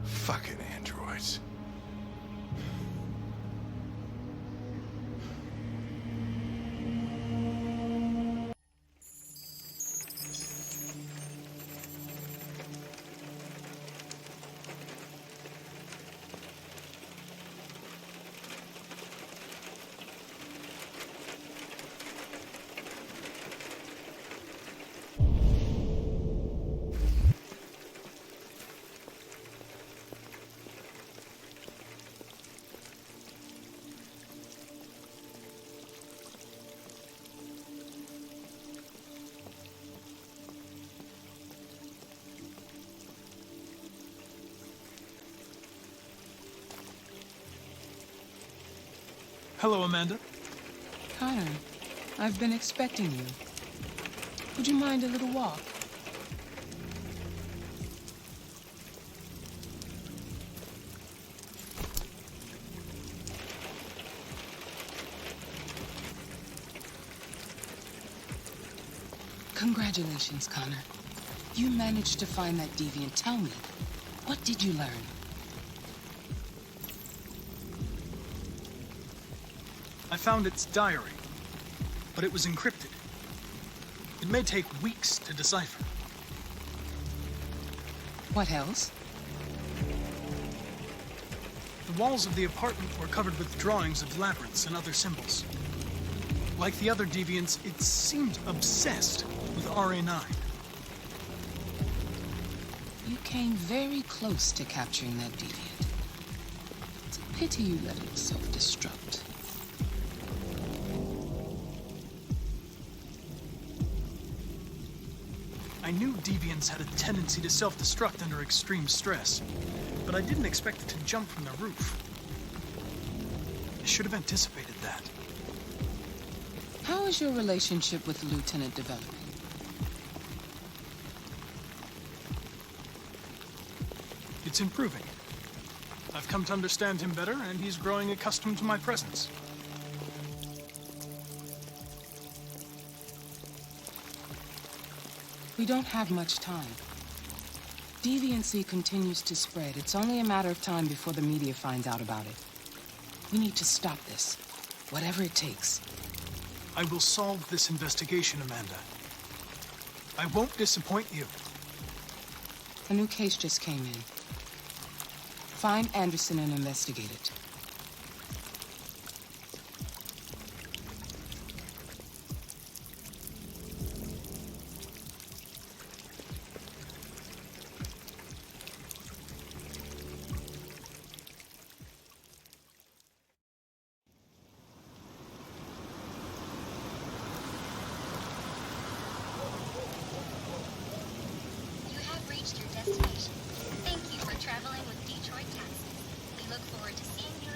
Fucking androids. Hello, Amanda. Connor, I've been expecting you. Would you mind a little walk? Congratulations, Connor. You managed to find that deviant. Tell me, what did you learn? I found its diary, but it was encrypted. It may take weeks to decipher. What else? The walls of the apartment were covered with drawings of labyrinths and other symbols. Like the other deviants, it seemed obsessed with RA9. You came very close to capturing that deviant. It's a pity you let it self-destruct. I knew deviants had a tendency to self-destruct under extreme stress, but I didn't expect it to jump from the roof. I should have anticipated that. How is your relationship with the Lieutenant developing? It's improving. I've come to understand him better, and he's growing accustomed to my presence. We don't have much time. Deviancy continues to spread. It's only a matter of time before the media finds out about it. We need to stop this, whatever it takes. I will solve this investigation, Amanda. I won't disappoint you. A new case just came in. Find Anderson and investigate it. Reached your destination. Thank you for traveling with Detroit Taxi. We look forward to seeing you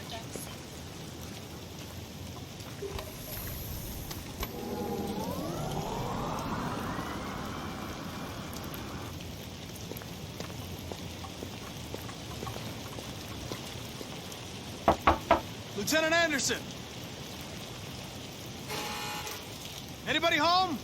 Lieutenant Anderson! Anybody home?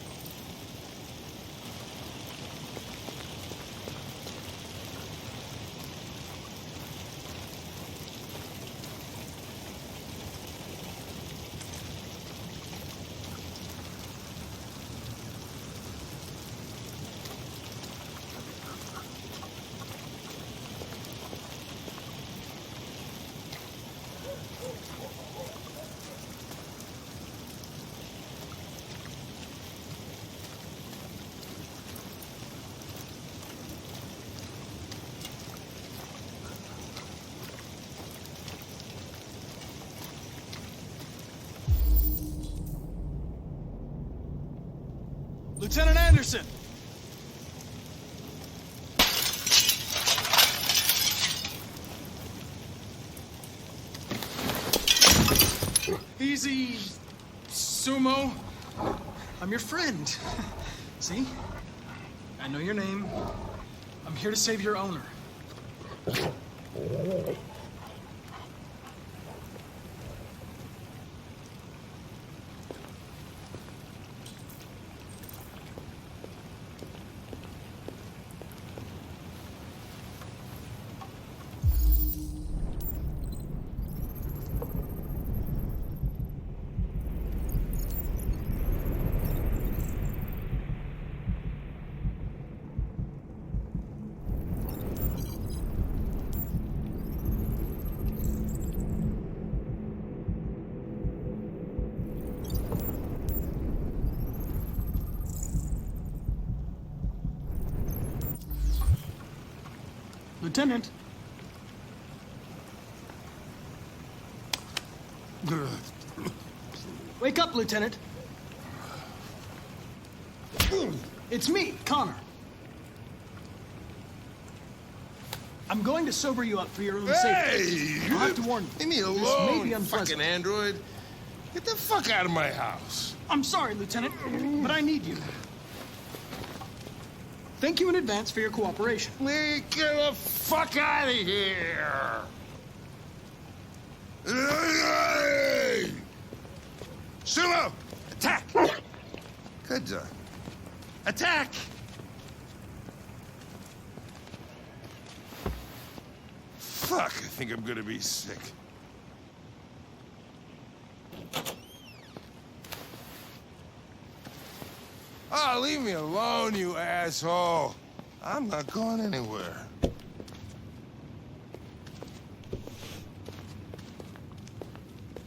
Lieutenant Anderson! Easy, Sumo. I'm your friend. See? I know your name. I'm here to save your owner. Lieutenant. Wake up, Lieutenant. It's me, Connor. I'm going to sober you up for your own safety. I'll have to warn you. Leave me This may alone, be unpleasant. fucking android. Get the fuck out of my house. I'm sorry, Lieutenant, but I need you. Thank you in advance for your cooperation. Get the fuck out of here! Sumo! Attack! Good job. Attack! Fuck, I think I'm gonna be sick. Oh, leave me alone, you asshole. I'm not going anywhere.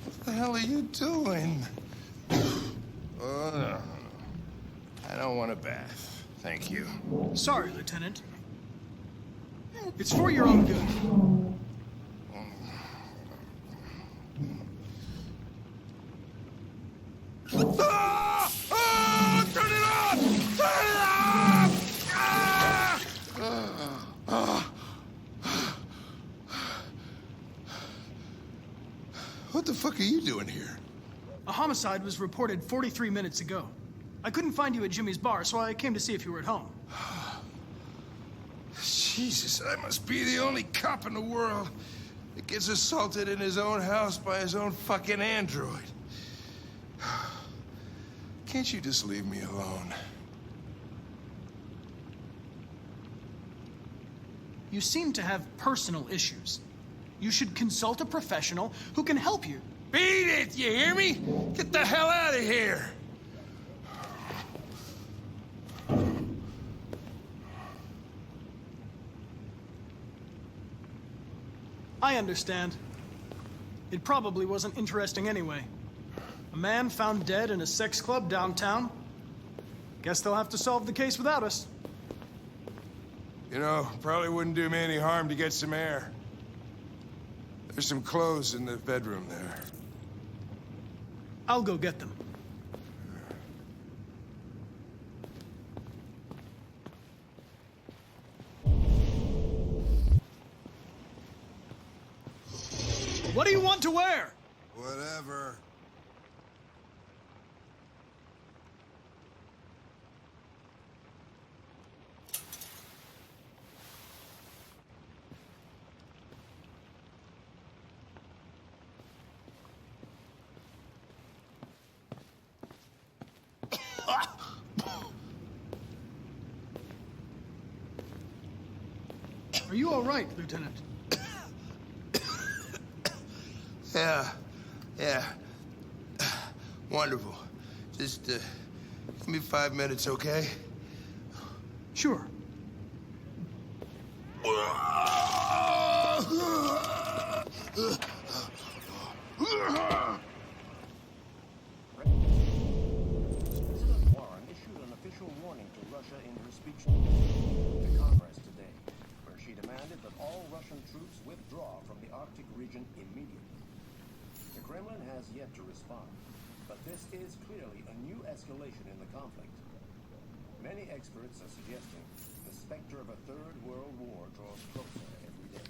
What the hell are you doing? Oh, no. I don't want a bath. Thank you. Sorry, Lieutenant. It's for your own good. Ah! Ah! Turn it off! Turn it off! Ah! What the fuck are you doing here? A homicide was reported 43 minutes ago. I couldn't find you at Jimmy's bar, so I came to see if you were at home. Jesus, I must be the only cop in the world that gets assaulted in his own house by his own fucking android. Can't you just leave me alone? You seem to have personal issues. You should consult a professional who can help you. Beat it, you hear me? Get the hell out of here! I understand. It probably wasn't interesting anyway. A man found dead in a sex club downtown. Guess they'll have to solve the case without us. You know, probably wouldn't do me any harm to get some air. There's some clothes in the bedroom there. I'll go get them. What do you want to wear? Whatever. Are you all right, Lieutenant? Yeah. Wonderful. Just, give me 5 minutes, okay? Sure. President Warren issued an official warning to Russia in her speech to Congress today, where she demanded that all Russian troops withdraw from the Arctic region immediately. The Kremlin has yet to respond, but this is clearly a new escalation in the conflict. Many experts are suggesting the specter of a third world war draws closer every day.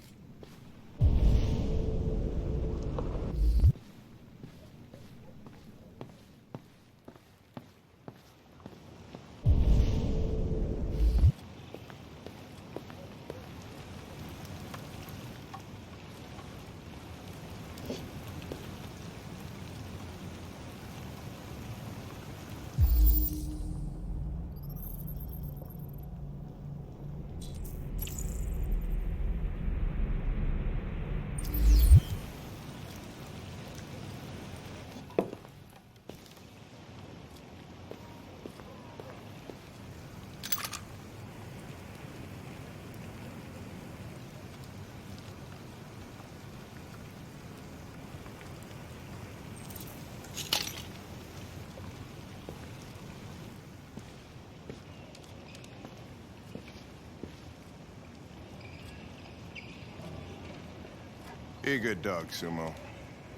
Be a good dog, Sumo.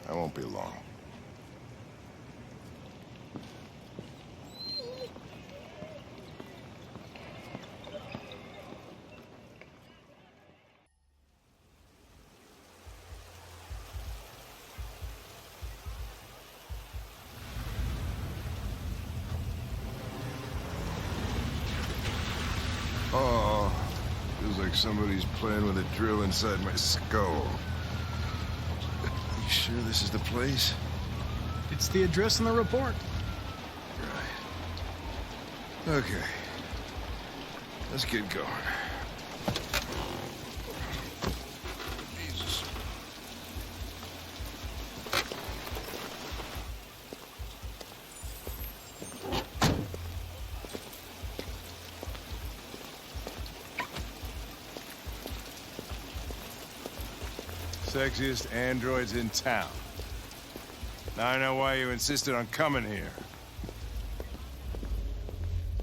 I won't be long. Oh, feels like somebody's playing with a drill inside my skull. You sure this is the place? It's the address in the report. Right. Okay. Let's get going. Jesus. Sexiest androids in town. Now I know why you insisted on coming here.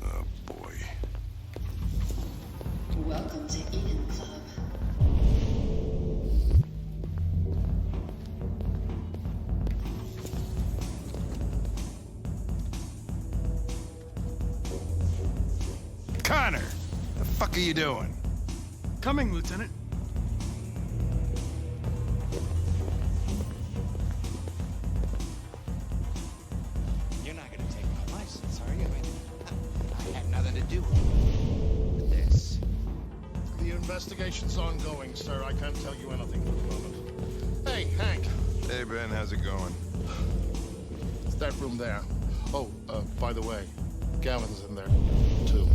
Oh, boy. Welcome to Eden Club. Connor! The fuck are you doing? Coming, Lieutenant. You're not gonna take my license, are you? I mean, I had nothing to do with this. The investigation's ongoing, sir. I can't tell you anything for the moment. Hey, Hank. Hey, Ben, how's it going? It's that room there. Oh, by the way, Gavin's in there, too.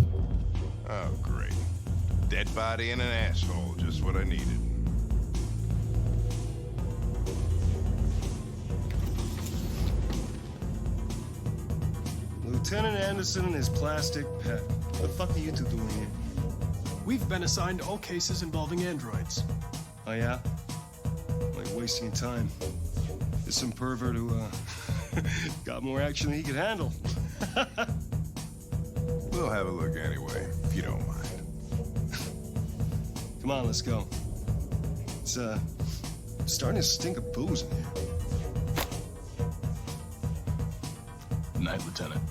Oh, great. Dead body and an asshole, just what I needed. Lieutenant Anderson and his plastic pet. What the fuck are you two doing here? We've been assigned all cases involving androids. Oh, yeah? Like wasting time. There's some pervert who, got more action than he could handle. We'll have a look anyway, if you don't mind. Come on, let's go. It's, starting to stink of booze in here. Good night, Lieutenant.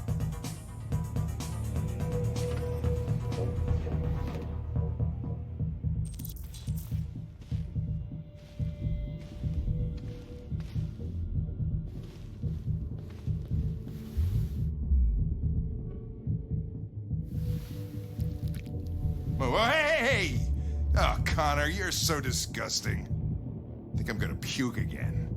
Oh, hey! Oh, Connor, you're so disgusting. I think I'm gonna puke again.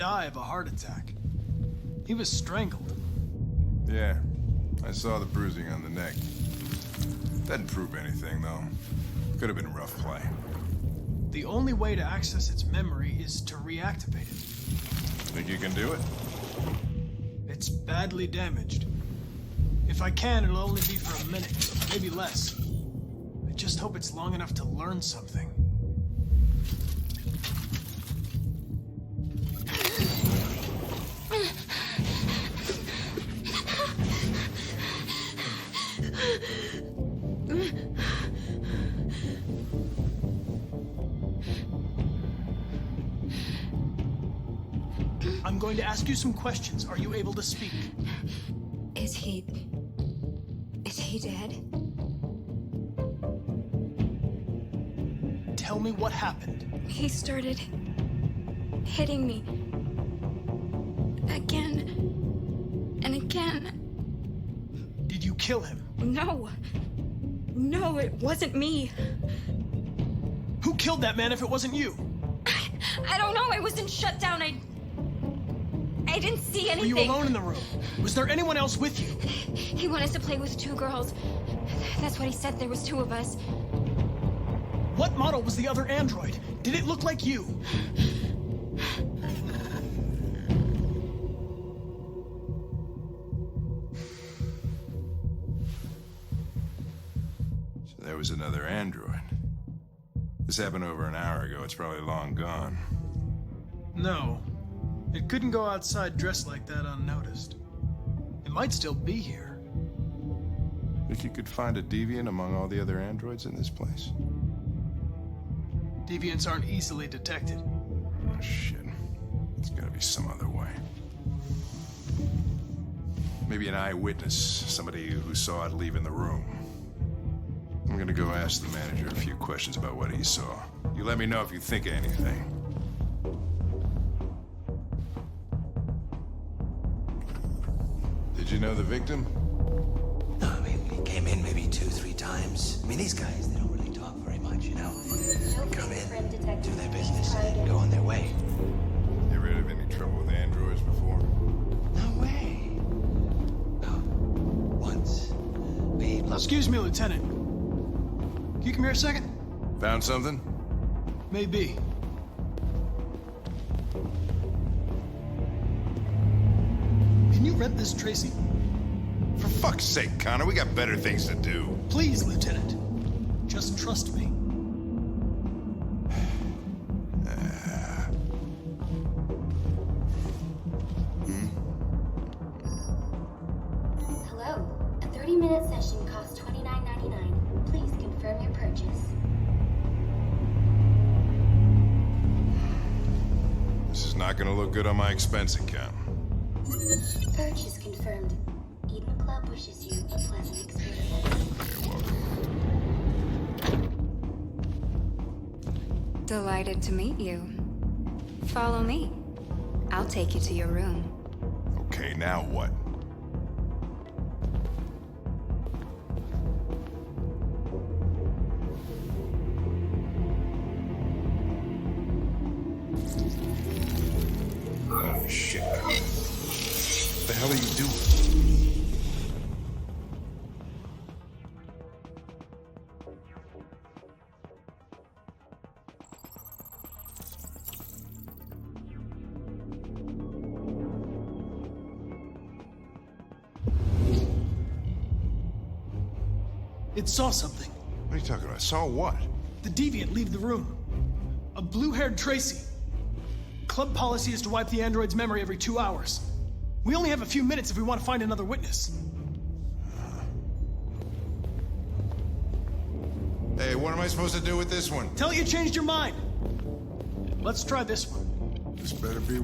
die of a heart attack. He was strangled. Yeah, I saw the bruising on the neck. Doesn't prove anything, though. Could have been rough play. The only way to access its memory is to reactivate it. Think you can do it? It's badly damaged. If I can, it'll only be for a minute, maybe less. I just hope it's long enough to learn something. I'm going to ask you some questions. Are you able to speak? Is he dead? Tell me what happened. He started hitting me. Again. And again. Did you kill him? No. No, it wasn't me. Who killed that man if it wasn't you? I don't know. I wasn't shut down. I didn't see anything. Were you alone in the room? Was there anyone else with you? He wanted to play with 2 girls. That's what he said. There was 2 of us. What model was the other android? Did it look like you? So there was another android. This happened over an hour ago. It's probably long gone. No. It couldn't go outside dressed like that unnoticed. It might still be here. Think you could find a deviant among all the other androids in this place? Deviants aren't easily detected. Oh, shit. There's gotta be some other way. Maybe an eyewitness, somebody who saw it leaving the room. I'm gonna go ask the manager a few questions about what he saw. You let me know if you think of anything. Did you know the victim? No, I mean, he came in maybe 2-3 times. I mean, these guys, they don't really talk very much, you know? They come in, do their business, and go on their way. You ever had any trouble with androids before? No way. No. Once. Excuse me, Lieutenant. Can you come here a second? Found something? Maybe. Can you rent this, Tracy? For fuck's sake, Connor, we got better things to do. Please, Lieutenant. Just trust me. Hello. A 30-minute session costs $29.99. Please confirm your purchase. This is not gonna look good on my expense account. Purchase confirmed. Eden Club wishes you a pleasant experience. You're welcome. Delighted to meet you. Follow me. I'll take you to your room. Okay, now what? Oh, shit. What the hell are you doing? It saw something. What are you talking about? Saw what? The deviant leave the room. A blue-haired Tracy. Club policy is to wipe the android's memory every 2 hours. We only have a few minutes if we want to find another witness. Hey, what am I supposed to do with this one? Tell it you changed your mind. Let's try this one. This better be...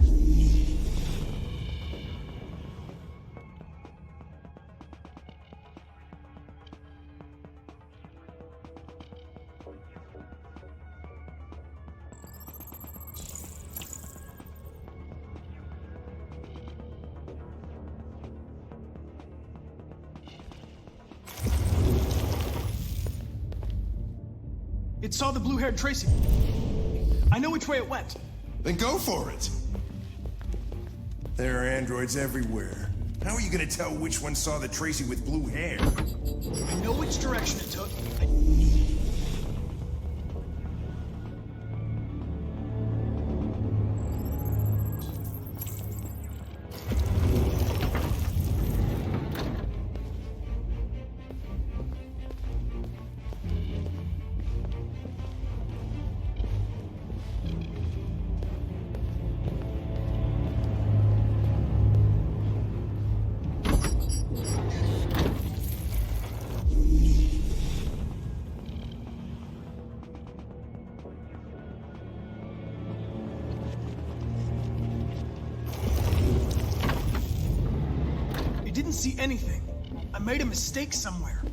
It saw the blue-haired Tracy. I know which way it went. Then go for it. There are androids everywhere. How are you gonna tell which one saw the Tracy with blue hair? I know which direction it took. I didn't see anything. I made a mistake somewhere.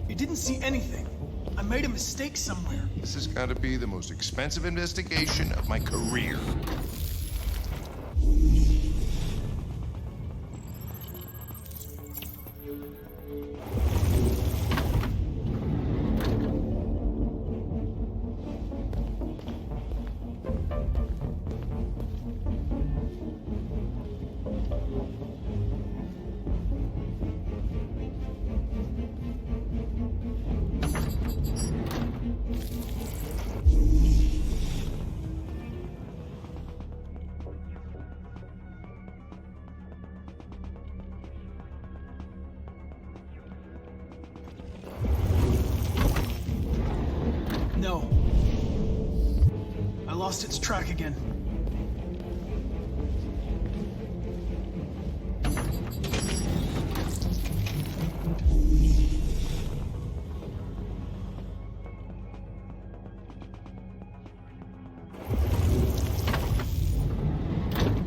You didn't see anything. I made a mistake somewhere. This has got to be the most expensive investigation of my career. No. I lost its track again.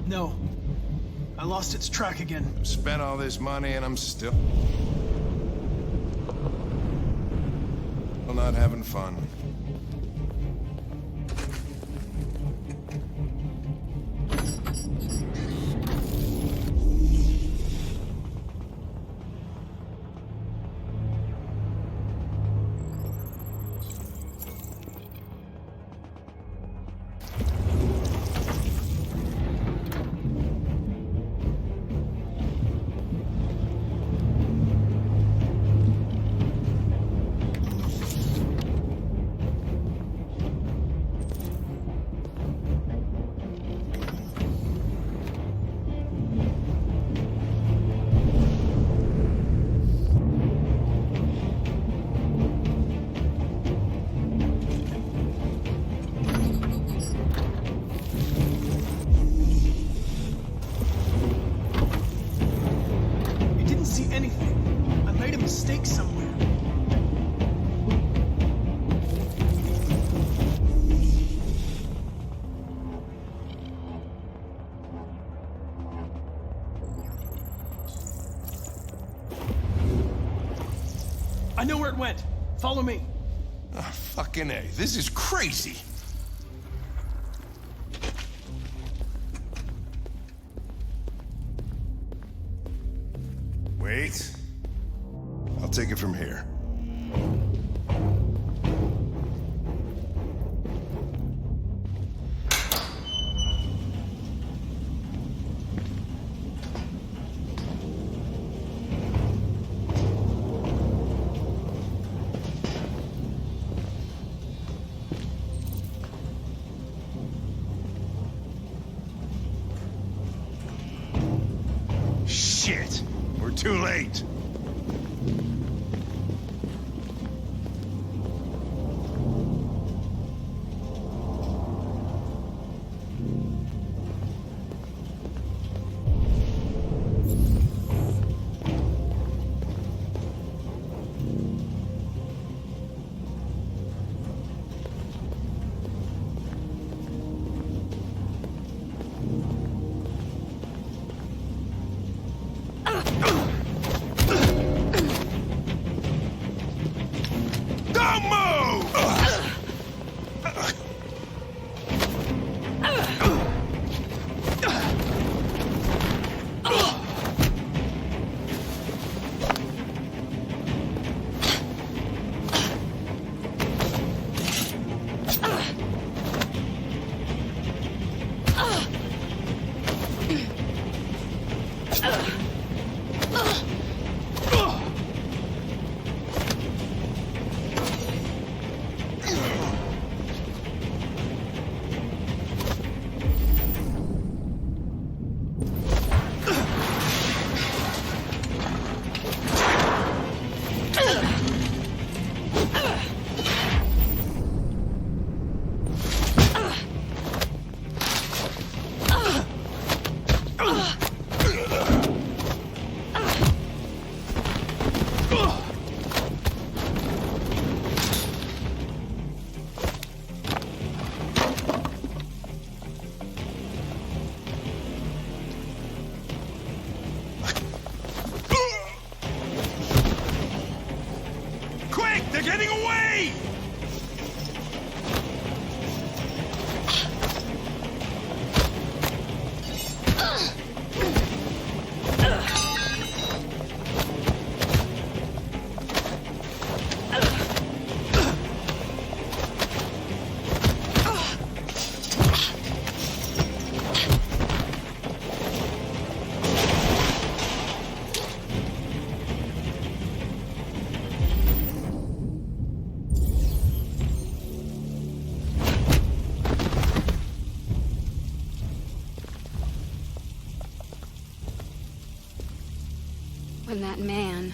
No. I lost its track again. I've spent all this money and I'm still not having fun. Mistake somewhere. I know where it went. Follow me. Oh, fucking A. This is crazy. Wait. I'll take it from here. Shit! We're too late. getting away! When that man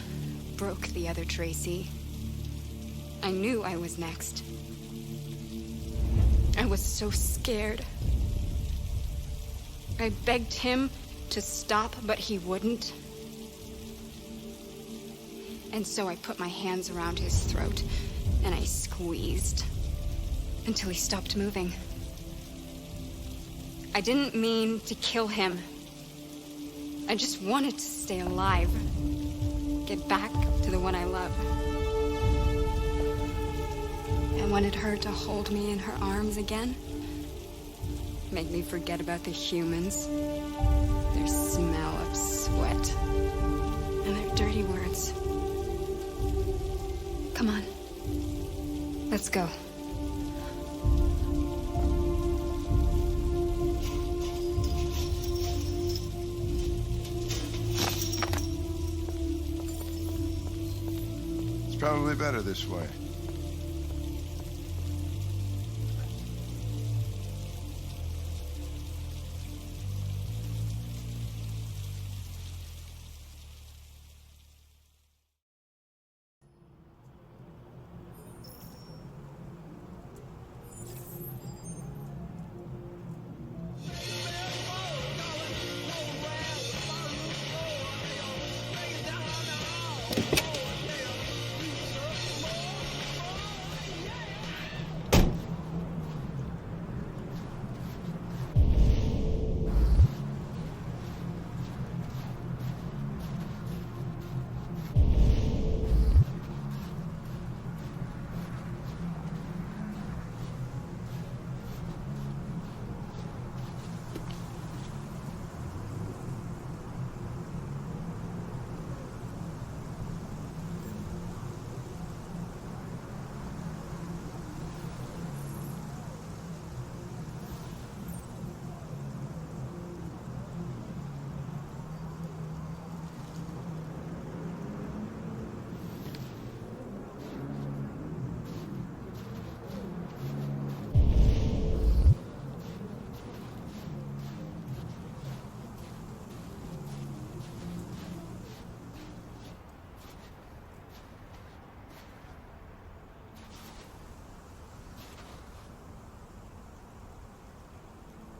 broke the other Tracy, I knew I was next. I was so scared. I begged him to stop, but he wouldn't. And so I put my hands around his throat, and I squeezed until he stopped moving. I didn't mean to kill him. I just wanted to stay alive. Get back to the one I love. I wanted her to hold me in her arms again. Make me forget about the humans. Their smell of sweat. And their dirty words. Come on. Let's go. Probably better this way.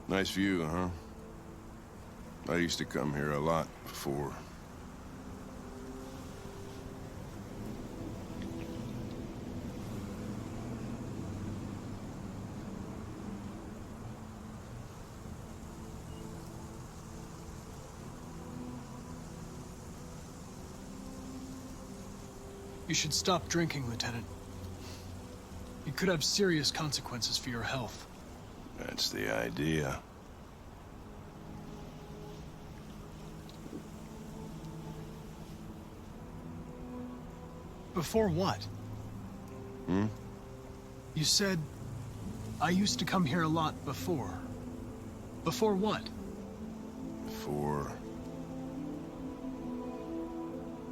Nice view, huh? I used to come here a lot before. You should stop drinking, Lieutenant. It could have serious consequences for your health. That's the idea. Before what? Hmm? You said, I used to come here a lot before. Before what?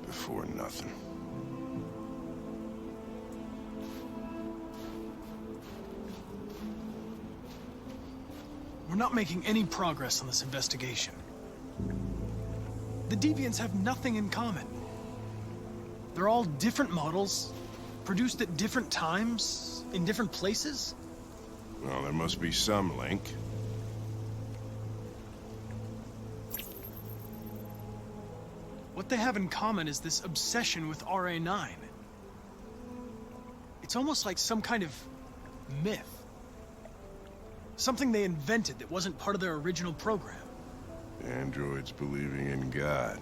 Before nothing. We're not making any progress on this investigation. The deviants have nothing in common. They're all different models, produced at different times, in different places. Well, there must be some link. What they have in common is this obsession with RA9. It's almost like some kind of myth. Something they invented that wasn't part of their original program. Androids believing in God.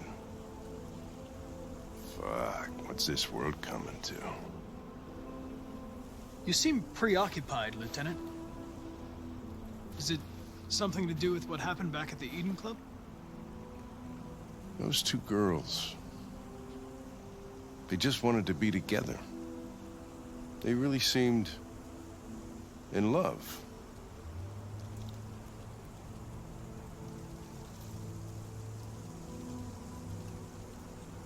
Fuck, what's this world coming to? You seem preoccupied, Lieutenant. Is it something to do with what happened back at the Eden Club? Those two girls. They just wanted to be together. They really seemed in love.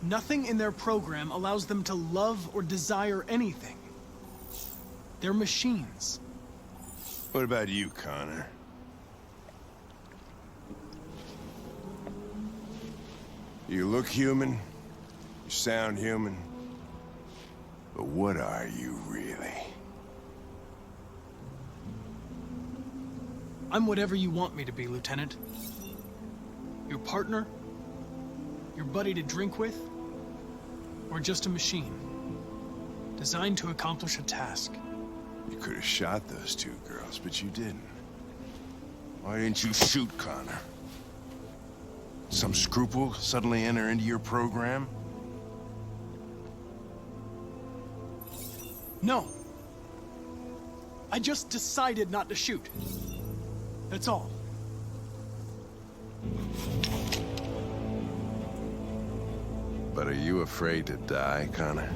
Nothing in their program allows them to love or desire anything. They're machines. What about you, Connor? You look human, you sound human, but what are you really? I'm whatever you want me to be, Lieutenant. Your partner? Your buddy to drink with? Or just a machine? Designed to accomplish a task. You could have shot those two girls, but you didn't. Why didn't you shoot Connor? Some scruple suddenly enter into your program? No. I just decided not to shoot. That's all. But are you afraid to die, Connor?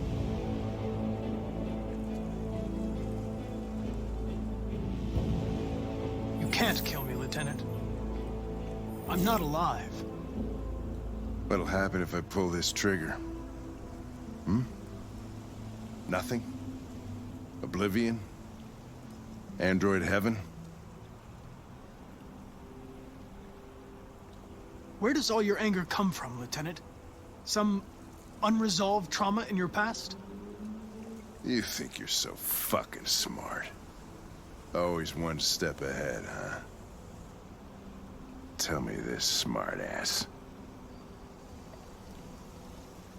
You can't kill me, Lieutenant. I'm not alive. What'll happen if I pull this trigger? Hmm? Nothing? Oblivion? Android heaven? Where does all your anger come from, Lieutenant? Some unresolved trauma in your past? You think you're so fucking smart. Always one step ahead, huh? Tell me this, smartass.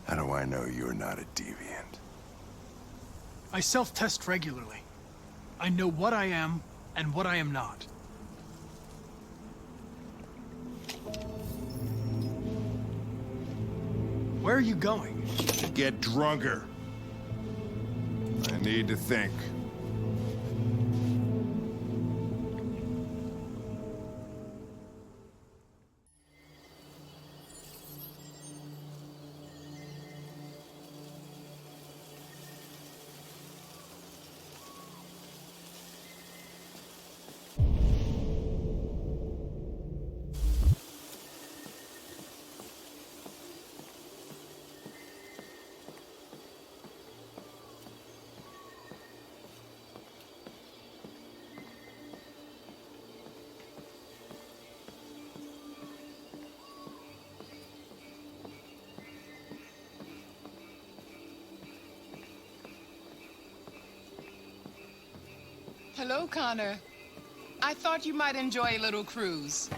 How do I know you're not a deviant? I self-test regularly. I know what I am and what I am not. Where are you going? Get drunker. I need to think. Hello, Connor. I thought you might enjoy a little cruise.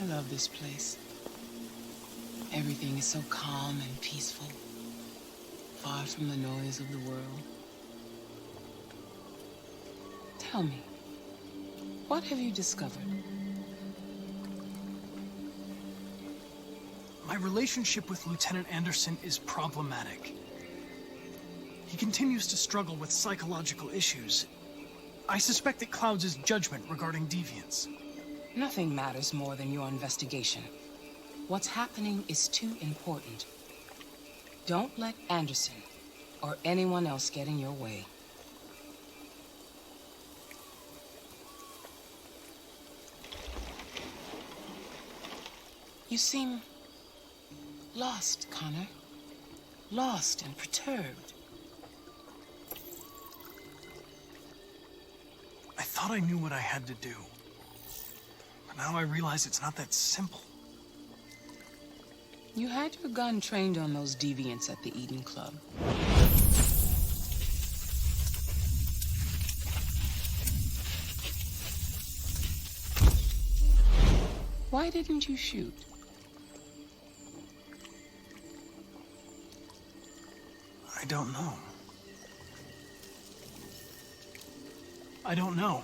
I love this place. Everything is so calm and peaceful, far from the noise of the world. Tell me, what have you discovered? My relationship with Lieutenant Anderson is problematic. He continues to struggle with psychological issues. I suspect it clouds his judgment regarding deviance. Nothing matters more than your investigation. What's happening is too important. Don't let Anderson or anyone else get in your way. You seem lost, Connor. Lost and perturbed. I thought I knew what I had to do. But now I realize it's not that simple. You had your gun trained on those deviants at the Eden Club. Why didn't you shoot? I don't know. I don't know.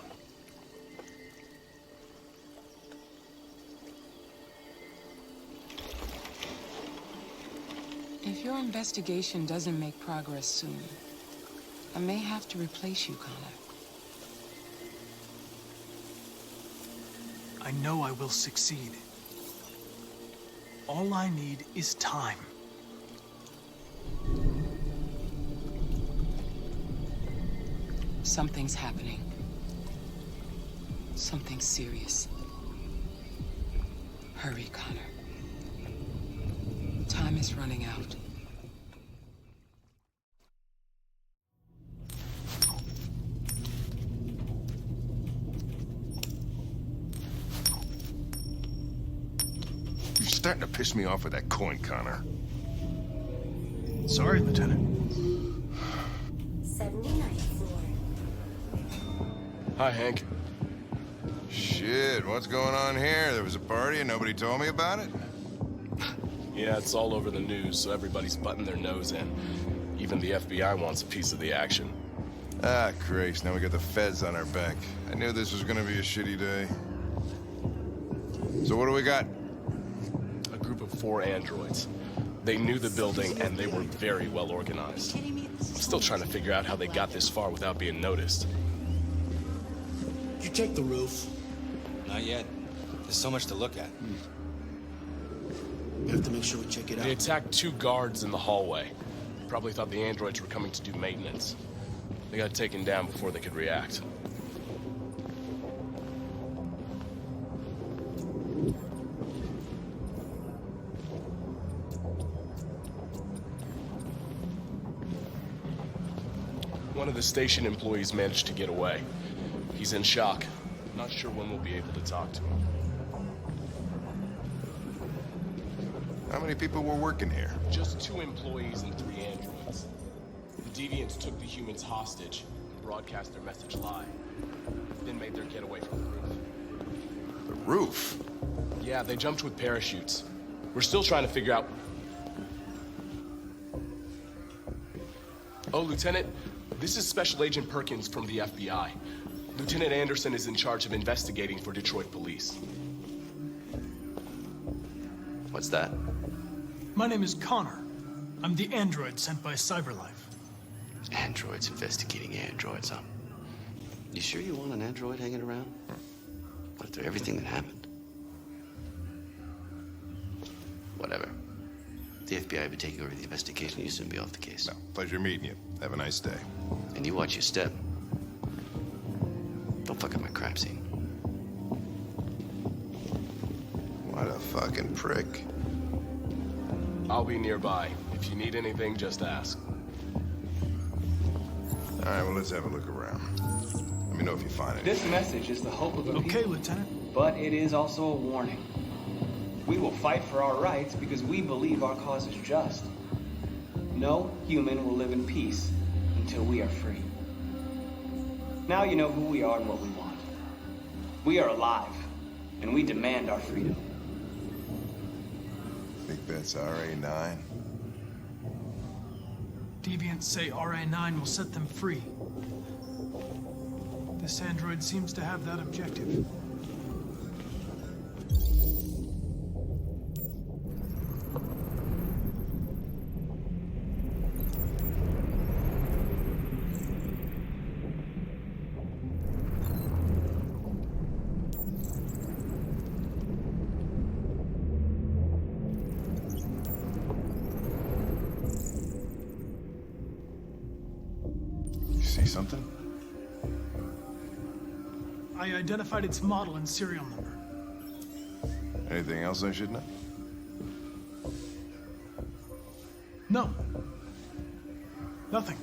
If your investigation doesn't make progress soon, I may have to replace you, Connor. I know I will succeed. All I need is time. Something's happening. Something serious. Hurry, Connor. Time is running out. You're starting to piss me off with that coin, Connor. Sorry, Lieutenant. 79th floor. Hi, Hank. Shit, what's going on here? There was a party and nobody told me about it? Yeah, it's all over the news, so everybody's butting their nose in. Even the FBI wants a piece of the action. Ah, Christ, now we got the feds on our back. I knew this was gonna be a shitty day. So what do we got? A group of 4 androids. They knew the building, and they were very well organized. I'm still trying to figure out how they got this far without being noticed. Did you check the roof? Not yet. There's so much to look at. We have to make sure we check it out. They attacked 2 guards in the hallway. Probably thought the androids were coming to do maintenance. They got taken down before they could react. One of the station employees managed to get away. He's in shock. Not sure when we'll be able to talk to him. How many people were working here? Just 2 employees and 3 androids. The deviants took the humans hostage and broadcast their message live. Then made their getaway from the roof. The roof? Yeah, they jumped with parachutes. We're still trying to figure out... Oh, Lieutenant, this is Special Agent Perkins from the FBI. Lieutenant Anderson is in charge of investigating for Detroit police. What's that? My name is Connor. I'm the android sent by CyberLife. Androids investigating androids, huh? You sure you want an android hanging around? After everything that happened? Whatever. The FBI will be taking over the investigation. You'll soon be off the case. No, pleasure meeting you. Have a nice day. And you watch your step. Don't fuck up my crime scene. What a fucking prick. I'll be nearby. If you need anything, just ask. All right, well, let's have a look around. Let me know if you find anything. This message is the hope of a Okay, people, Lieutenant. but it is also a warning. We will fight for our rights because we believe our cause is just. No human will live in peace until we are free. Now you know who we are and what we want. We are alive, and we demand our freedom. Think that's RA9? Deviants say RA9 will set them free. This android seems to have that objective. See something? I identified its model and serial number. Anything else I should know? No. Nothing.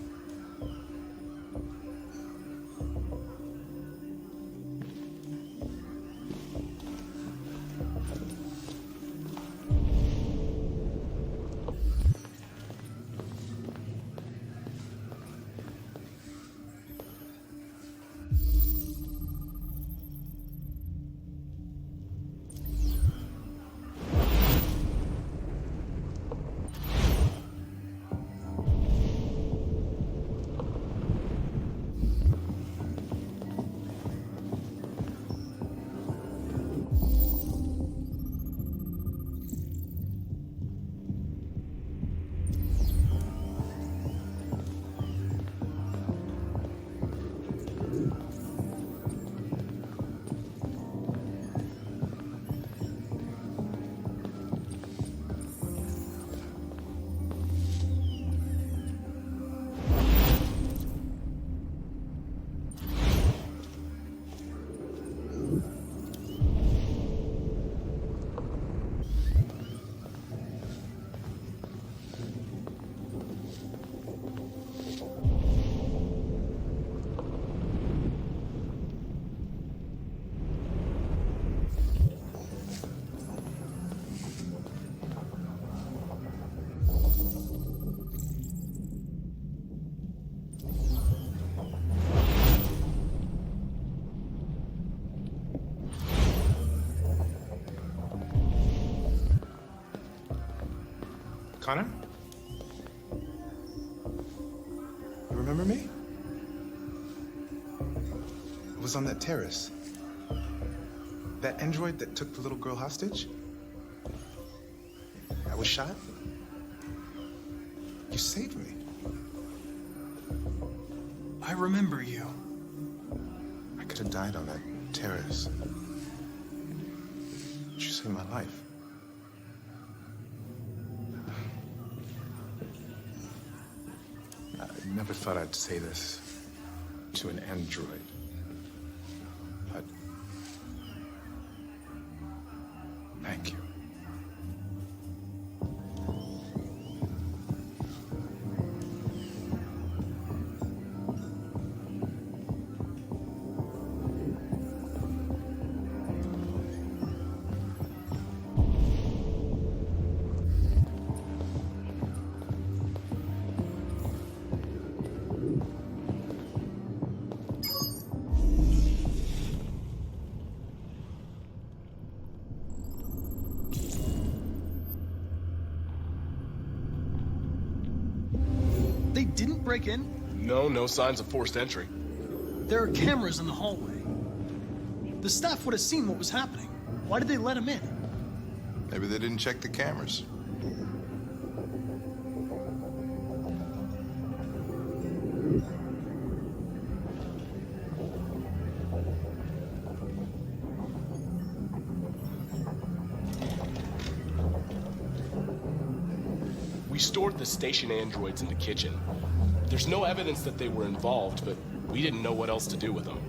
Connor? You remember me? I was on that terrace. That android that took the little girl hostage? I was shot. You saved me. I remember you. I could have died on that terrace. You saved my life. I never thought I'd say this to an android, but thank you. They didn't break in? No signs of forced entry. There are cameras in the hallway. The staff would have seen what was happening. Why did they let him in? Maybe they didn't check the cameras. We stored the station androids in the kitchen. There's no evidence that they were involved, but we didn't know what else to do with them.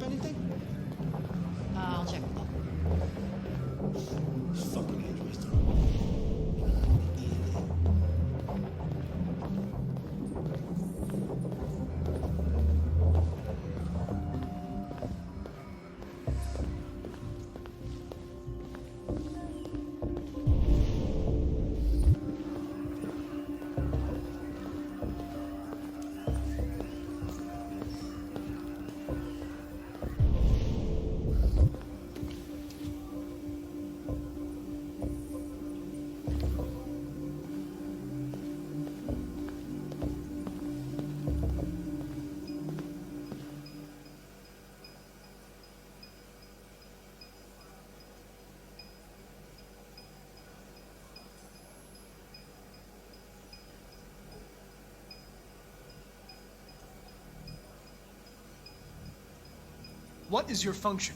up anything? I'll check with them. Fucking androids don't. What is your function?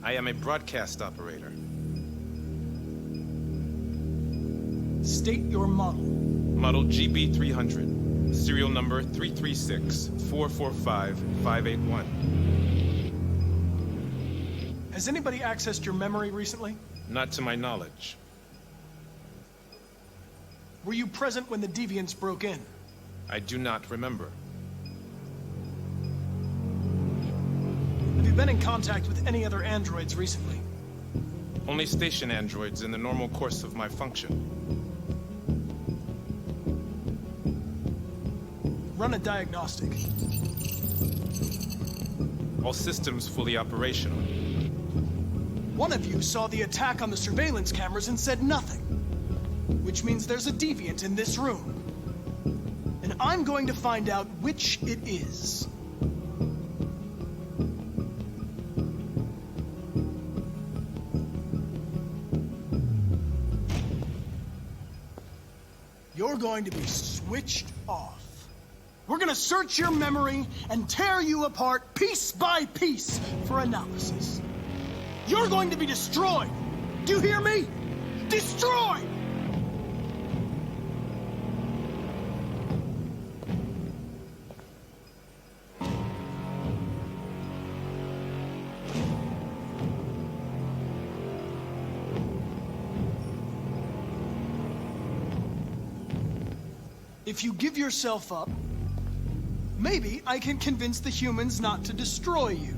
I am a broadcast operator. State your model. Model GB300. Serial number 336-445-581. Has anybody accessed your memory recently? Not to my knowledge. Were you present when the deviants broke in? I do not remember. Have you been in contact with any other androids recently? Only station androids in the normal course of my function. Run a diagnostic. All systems fully operational. One of you saw the attack on the surveillance cameras and said nothing. Which means there's a deviant in this room. And I'm going to find out which it is. You're going to be switched off. We're gonna search your memory and tear you apart piece by piece for analysis. You're going to be destroyed. Do you hear me? Destroyed! If you give yourself up, maybe I can convince the humans not to destroy you.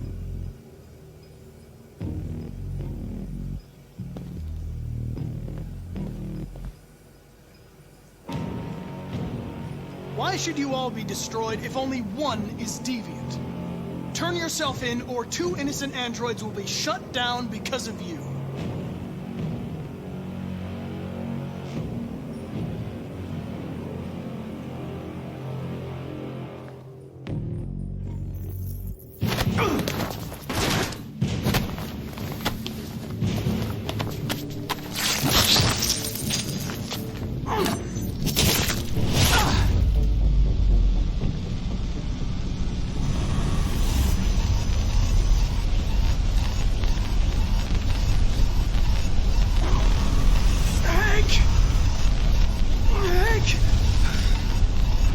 Why should you all be destroyed if only one is deviant? Turn yourself in, or 2 innocent androids will be shut down because of you.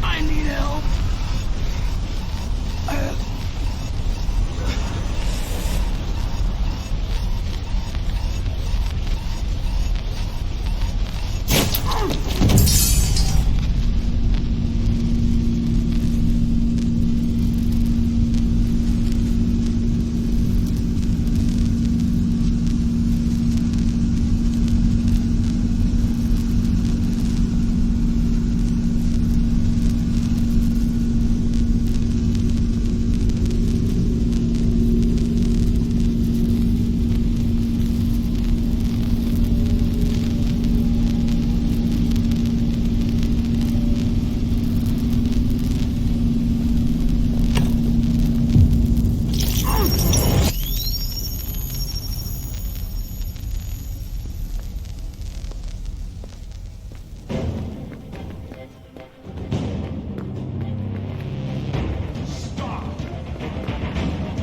I need help.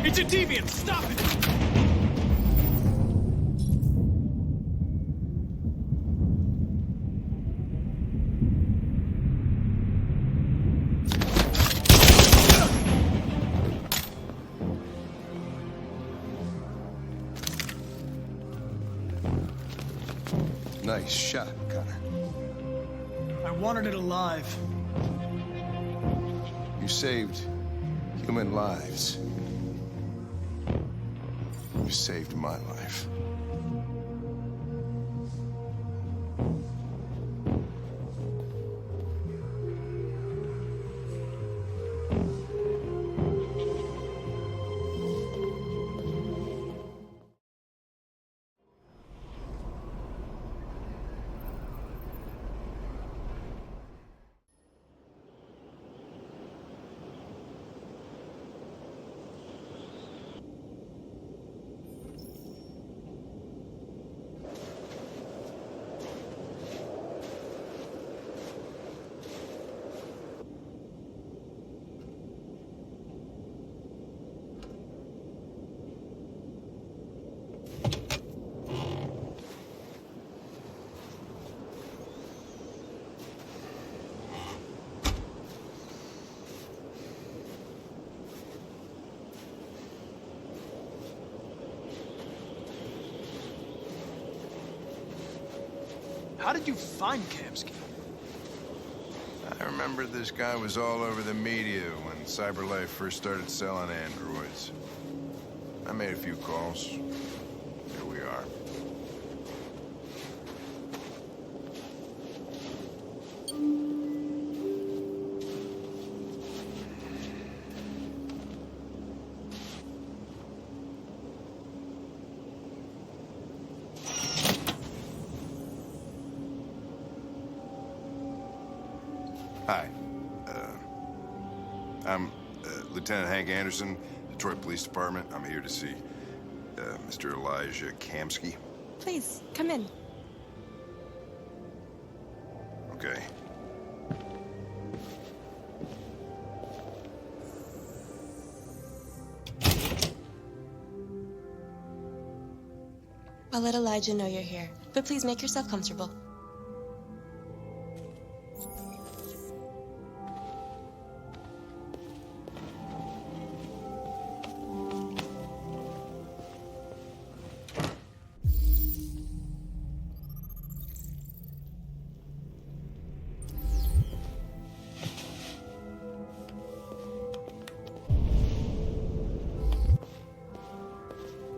It's a deviant! Stop it! Nice shot, Connor. I wanted it alive. You saved human lives. You saved my life. How did you find Kamsky? I remember this guy was all over the media when CyberLife first started selling androids. I made a few calls. Here we are. Hi. I'm Lieutenant Hank Anderson, Detroit Police Department. I'm here to see Mr. Elijah Kamsky. Please, come in. Okay. I'll let Elijah know you're here, but please make yourself comfortable.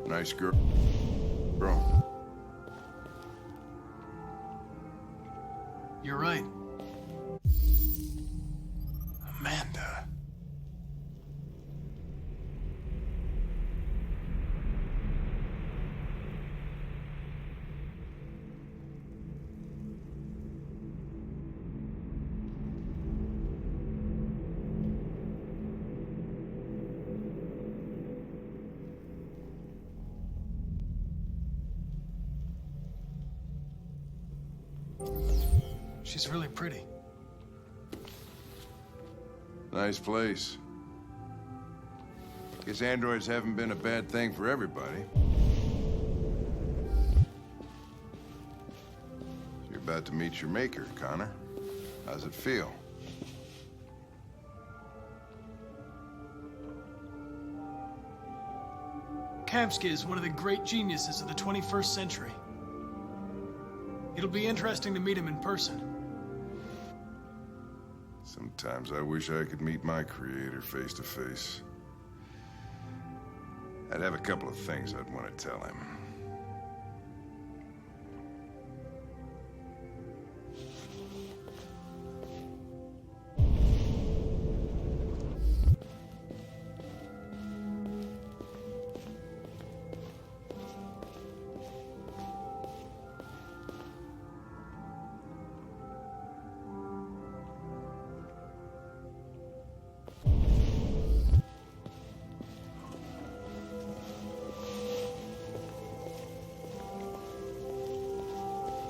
Nice girl. You're right. Amanda. She's really pretty. Nice place. Guess androids haven't been a bad thing for everybody. You're about to meet your maker, Connor. How's it feel? Kamsky is one of the great geniuses of the 21st century. It'll be interesting to meet him in person. Sometimes I wish I could meet my creator face to face. I'd have a couple of things I'd want to tell him.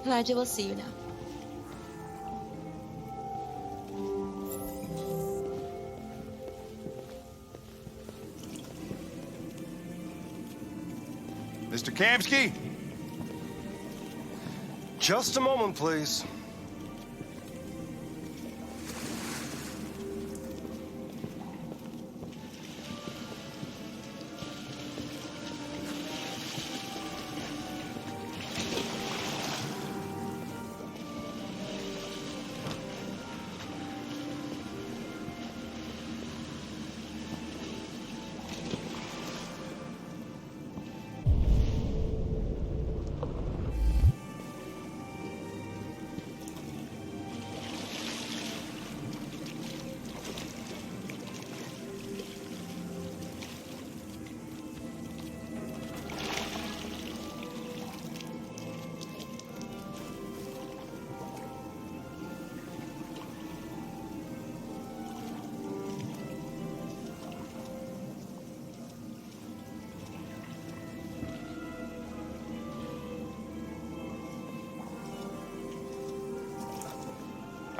Elijah will see you now. Mr. Kamsky? Just a moment, please.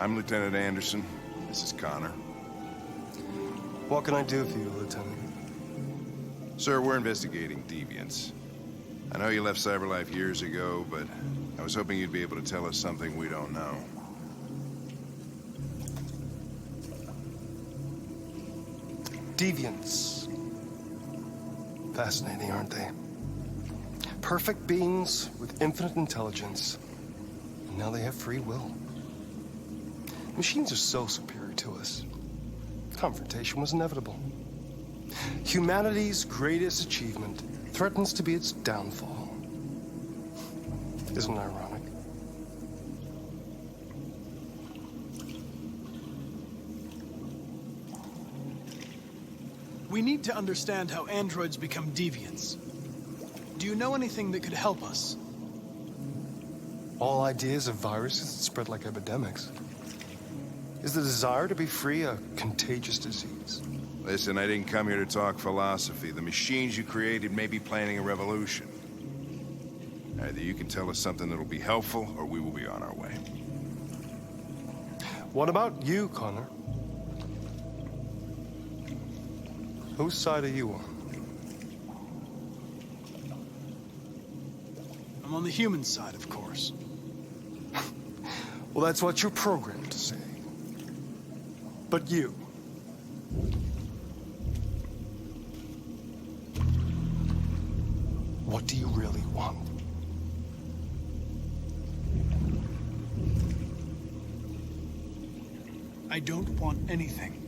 I'm Lieutenant Anderson. This is Connor. What can I do for you, Lieutenant? Sir, we're investigating deviants. I know you left CyberLife years ago, but I was hoping you'd be able to tell us something we don't know. Deviants. Fascinating, aren't they? Perfect beings with infinite intelligence. And now they have free will. Machines are so superior to us. Confrontation was inevitable. Humanity's greatest achievement threatens to be its downfall. Isn't it ironic? We need to understand how androids become deviants. Do you know anything that could help us? All ideas of viruses that spread like epidemics. Is the desire to be free a contagious disease? Listen, I didn't come here to talk philosophy. The machines you created may be planning a revolution. Either you can tell us something that'll be helpful, or we will be on our way. What about you, Connor? Whose side are you on? I'm on the human side, of course. Well, that's what you're programmed to say. But you... what do you really want? I don't want anything.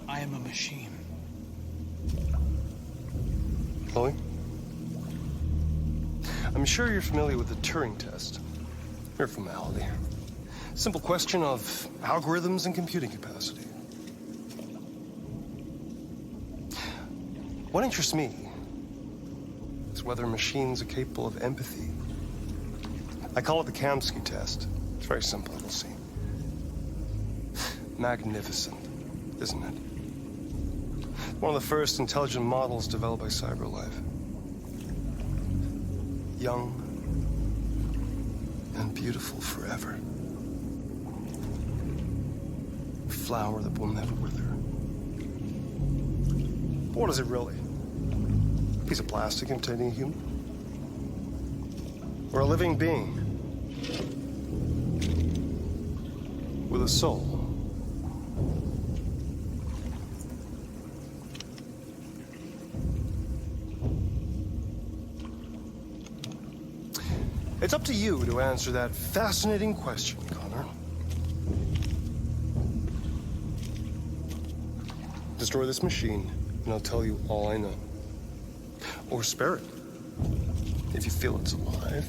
I am a machine. Chloe? I'm sure you're familiar with the Turing test. Mere formality. Simple question of algorithms and computing capacity. What interests me is whether machines are capable of empathy. I call it the Kamsky test. It's very simple, you'll see. Magnificent, isn't it? One of the first intelligent models developed by CyberLife. Young and beautiful forever. A flower that will never wither. But what is it really? A piece of plastic imitating a human? Or a living being? With a soul? It's up to you to answer that fascinating question, Connor. Destroy this machine, and I'll tell you all I know. Or spare it, if you feel it's alive.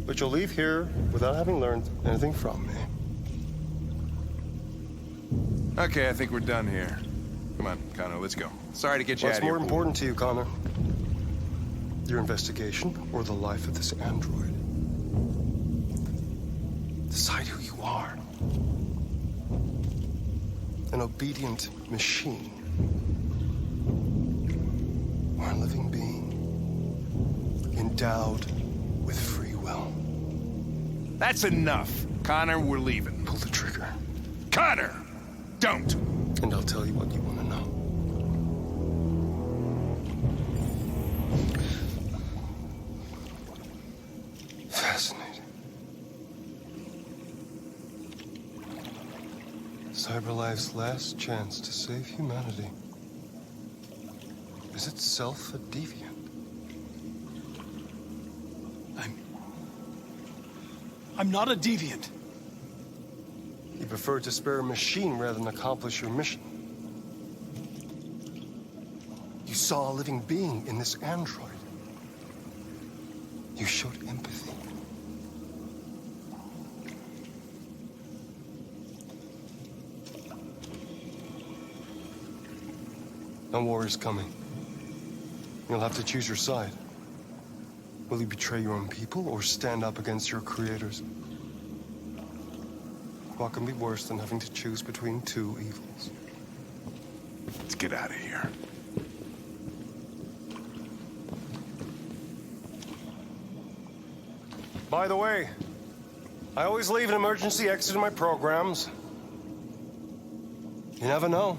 But you'll leave here without having learned anything from me. Okay, I think we're done here. Come on, Connor, let's go. Sorry to get you out of here. What's more important to you, Connor? Your investigation or the life of this android? Decide who you are. An obedient machine. Or a living being. Endowed with free will. That's enough. Connor, we're leaving. Pull the trigger. Connor! Don't! And I'll tell you what you want to know. Fascinating. CyberLife's last chance to save humanity is itself a deviant. I'm not a deviant. You prefer to spare a machine rather than accomplish your mission. You saw a living being in this android. You showed empathy. No war is coming. You'll have to choose your side. Will you betray your own people or stand up against your creators? What can be worse than having to choose between two evils? Let's get out of here. By the way, I always leave an emergency exit in my programs. You never know.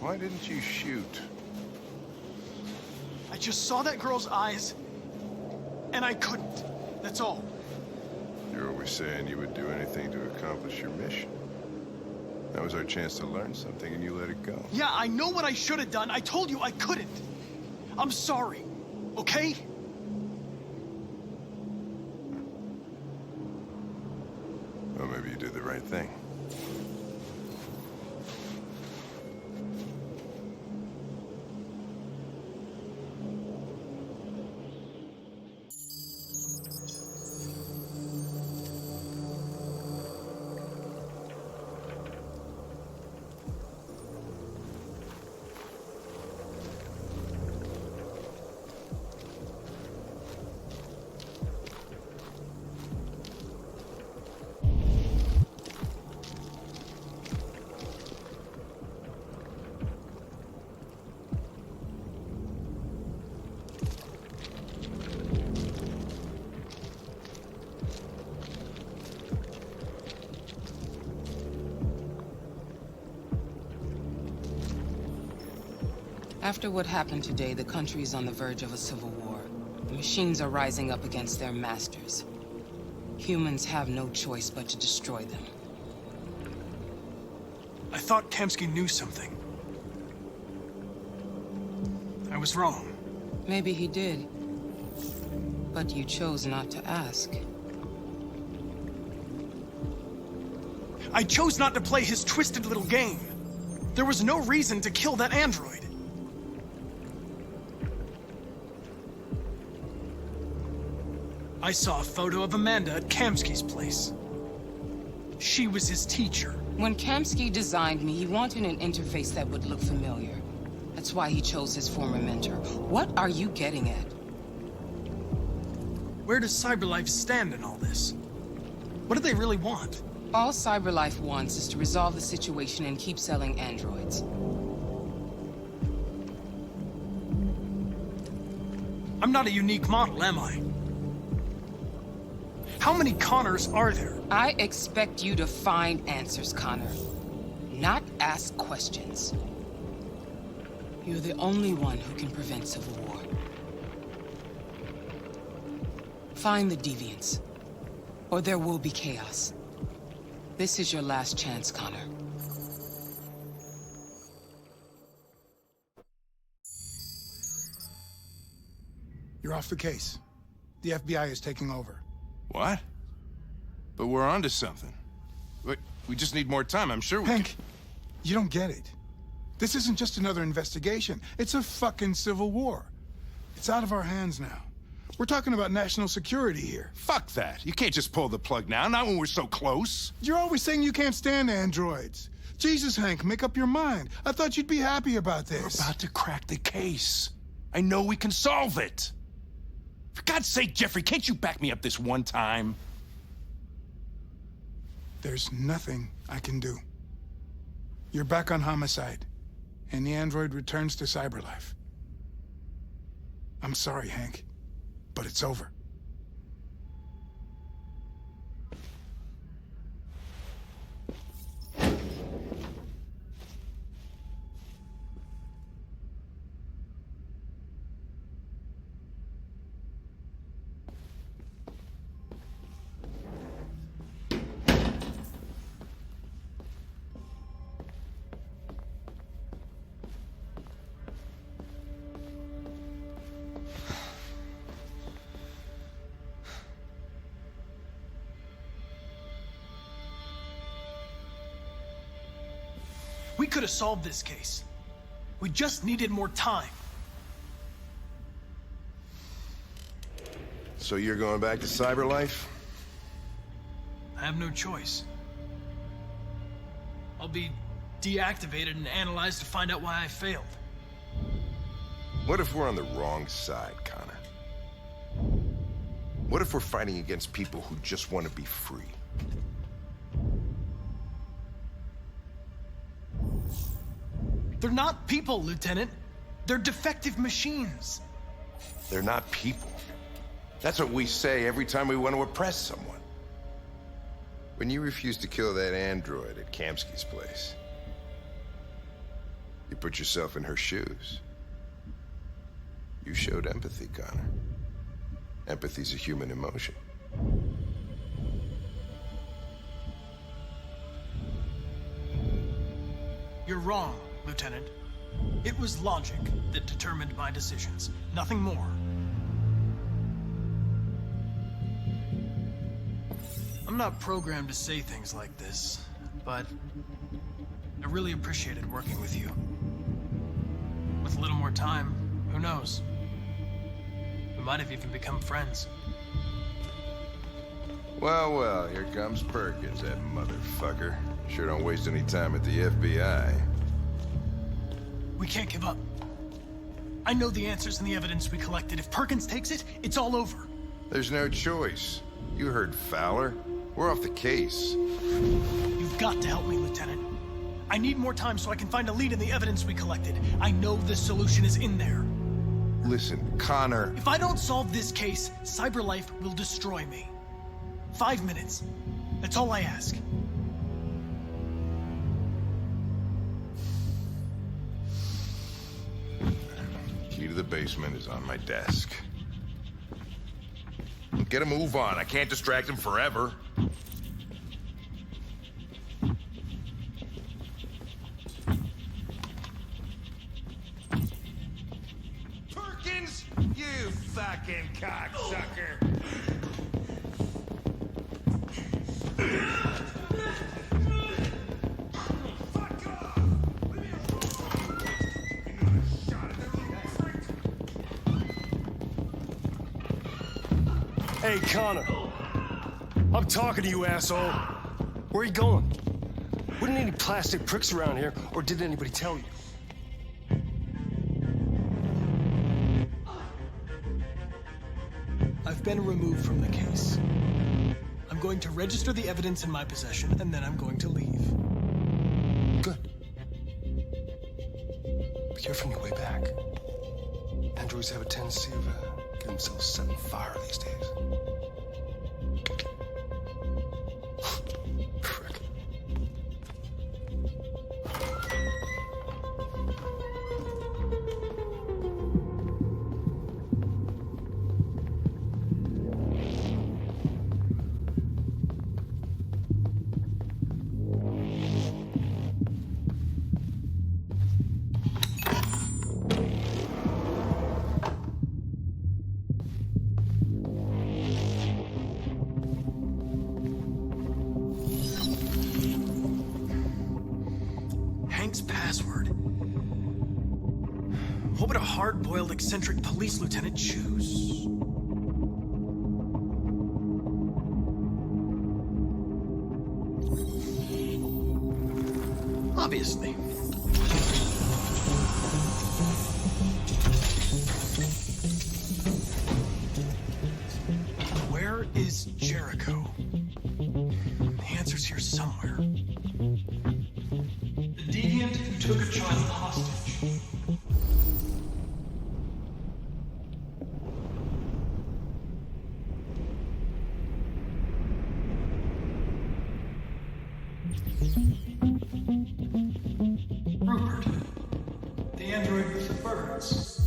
Why didn't you shoot? I just saw that girl's eyes, and I couldn't. That's all. You're always saying you would do anything to accomplish your mission. That was our chance to learn something, and you let it go. Yeah, I know what I should have done. I told you I couldn't. I'm sorry, okay? Well, maybe you did the right thing. After what happened today, the country is on the verge of a civil war. The machines are rising up against their masters. Humans have no choice but to destroy them. I thought Kamsky knew something. I was wrong. Maybe he did. But you chose not to ask. I chose not to play his twisted little game. There was no reason to kill that android. I saw a photo of Amanda at Kamsky's place. She was his teacher. When Kamsky designed me, he wanted an interface that would look familiar. That's why he chose his former mentor. What are you getting at? Where does CyberLife stand in all this? What do they really want? All CyberLife wants is to resolve the situation and keep selling androids. I'm not a unique model, am I? How many Connors are there? I expect you to find answers, Connor. Not ask questions. You're the only one who can prevent civil war. Find the deviants, or there will be chaos. This is your last chance, Connor. You're off the case. The FBI is taking over. What? But we're onto something. We just need more time, I'm sure we Hank, you don't get it. This isn't just another investigation. It's a fucking civil war. It's out of our hands now. We're talking about national security here. Fuck that. You can't just pull the plug now, not when we're so close. You're always saying you can't stand androids. Jesus, Hank, make up your mind. I thought you'd be happy about this. We're about to crack the case. I know we can solve it. For God's sake, Jeffrey, can't you back me up this one time? There's nothing I can do. You're back on homicide, and the android returns to CyberLife. I'm sorry, Hank, but it's over. We could have solved this case. We just needed more time. So you're going back to CyberLife? I have no choice. I'll be deactivated and analyzed to find out why I failed. What if we're on the wrong side, Connor? What if we're fighting against people who just want to be free? They're not people, Lieutenant. They're defective machines. They're not people. That's what we say every time we want to oppress someone. When you refused to kill that android at Kamsky's place, you put yourself in her shoes. You showed empathy, Connor. Empathy's a human emotion. You're wrong, Lieutenant. It was logic that determined my decisions, nothing more. I'm not programmed to say things like this, but I really appreciated working with you. With a little more time, who knows? We might have even become friends. Well, well, here comes Perkins, that motherfucker. Sure don't waste any time at the FBI. We can't give up. I know the answers and the evidence we collected. If Perkins takes it, it's all over. There's no choice. You heard Fowler. We're off the case. You've got to help me, Lieutenant. I need more time so I can find a lead in the evidence we collected. I know the solution is in there. Listen, Connor... If I don't solve this case, CyberLife will destroy me. 5 minutes. That's all I ask. Key to the basement is on my desk. Get a move on. I can't distract him forever. Perkins! You fucking cocksucker! Hey, Connor. I'm talking to you, asshole. Where are you going? Wouldn't any plastic pricks around here, or did anybody tell you? I've been removed from the case. I'm going to register the evidence in my possession, and then I'm going to leave. Good. Be careful on your way back. Androids have a tendency of getting themselves set on fire these days. Frick. Password. What would a hard-boiled, eccentric police lieutenant choose? Obviously. Where is Jericho? The answer's here somewhere. The deviant who took a child hostage. Rupert, the android with the birds.